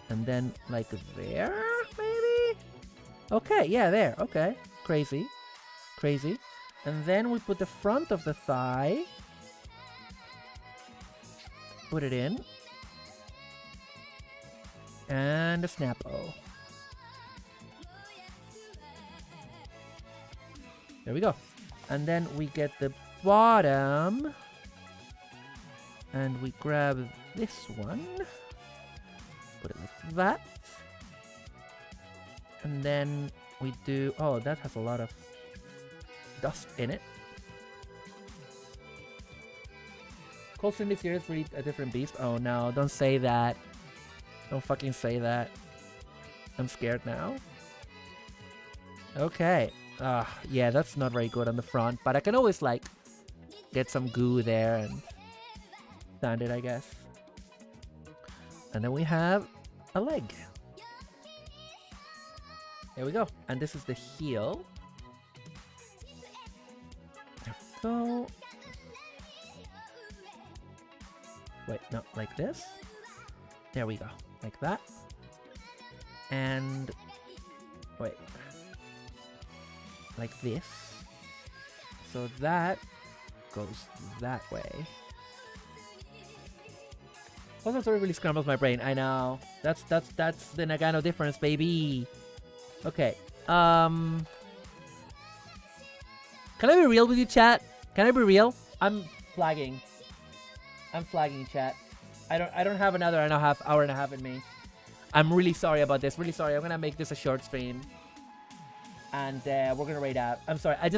S2: And then like there, maybe? Okay, yeah, there. Okay. Crazy. Crazy. And then we put the front of the thigh. Put it in. And a snap-o. There we go. And then we get the bottom. And we grab this one. Put it like that. And then we do... Oh, that has a lot of dust in it. Coldstream this year is really a different beast. Oh no, don't say that. Don't fucking say that. I'm scared now. Okay. Yeah, that's not very good on the front, but I can always like get some goo there and sand it, I guess. And then we have a leg. There we go. And this is the heel. There we go. Wait, no, like this. There we go. Like that. And wait. Like this. So that goes that way. Also, sort of really scrambles my brain. I know. That's the Nagano difference, baby. Okay. Can I be real with you, chat? Can I be real? I'm flagging. I'm flagging, chat. I don't have another hour and a half in me. I'm really sorry about this. Really sorry. I'm gonna make this a short stream. And we're gonna raid out. I'm sorry. I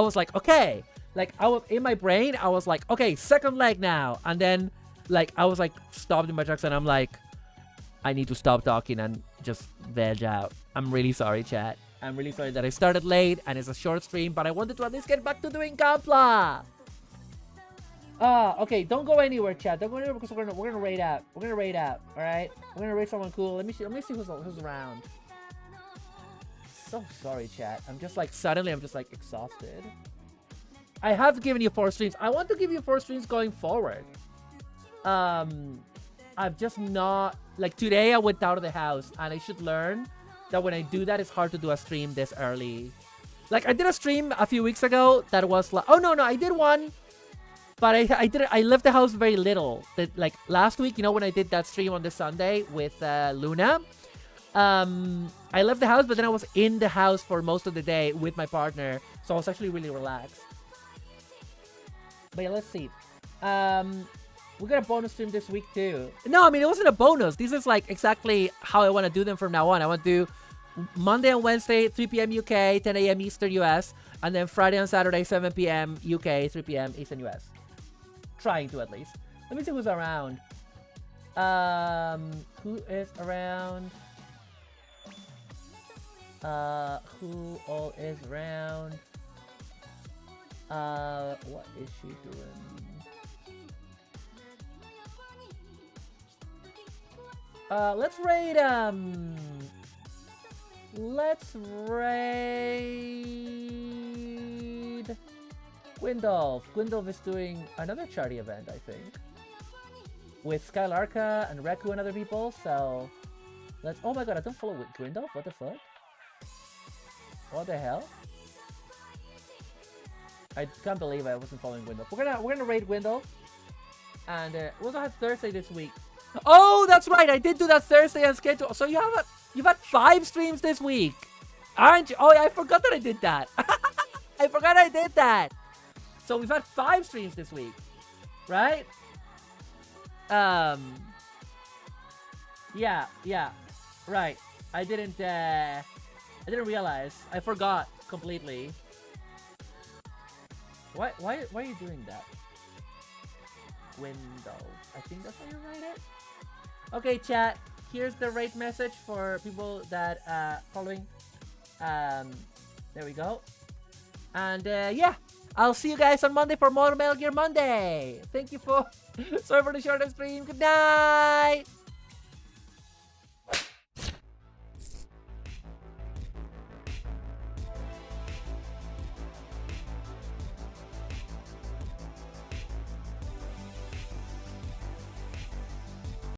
S2: was like, okay. Like I was in my brain, I was like, okay, second leg now. And then like I was like stopped in my tracks and I'm like, I need to stop talking and just veg out. I'm really sorry, chat. I'm really sorry that I started late and it's a short stream, but I wanted to at least get back to doing girlpla. Okay, don't go anywhere, chat. Don't go anywhere because we're gonna raid out. We're gonna raid out, alright? We're gonna raid someone cool. Let me see who's around. So sorry, chat. I'm just like suddenly I'm just like exhausted. I have given you 4 streams. I want to give you 4 streams going forward. I've just not like today I went out of the house and I should learn that when I do that it's hard to do a stream this early. Like I did a stream a few weeks ago that was like I did one. But I left the house very little. Like last week, you know, when I did that stream on the Sunday with Luna, I left the house, but then I was in the house for most of the day with my partner, so I was actually really relaxed. But yeah, let's see. We got a bonus stream this week too. No, I mean it wasn't a bonus. This is like exactly how I want to do them from now on. I want to do Monday and Wednesday, 3 p.m. UK, 10 a.m. Eastern US, and then Friday and Saturday, 7 p.m. UK, 3 p.m. Eastern US. Trying to at least. Let me see who's around. Who is around? Who all is around? What is she doing? Let's raid, Gwindolf. Gwindolf is doing another charity event, I think. With Skylarka and Reku and other people, so... Let's... Oh my god, I don't follow Gwindolf? What the fuck? What the hell? I can't believe I wasn't following Gwindolf. We're gonna raid Gwindolf. And we also had Thursday this week. Oh, that's right! I did do that Thursday on schedule. So you've had 5 streams this week! Aren't you? Oh, yeah, I forgot that I did that! I forgot I did that! So we've had 5 streams this week, right? Yeah, right. I didn't realize. I forgot completely. Why are you doing that? Window. I think that's how you write it. Okay, chat. Here's the rate message for people that following. There we go. And yeah. I'll see you guys on Monday for more Metal Gear Monday. Thank you for... Sorry for the shorter stream. Good night.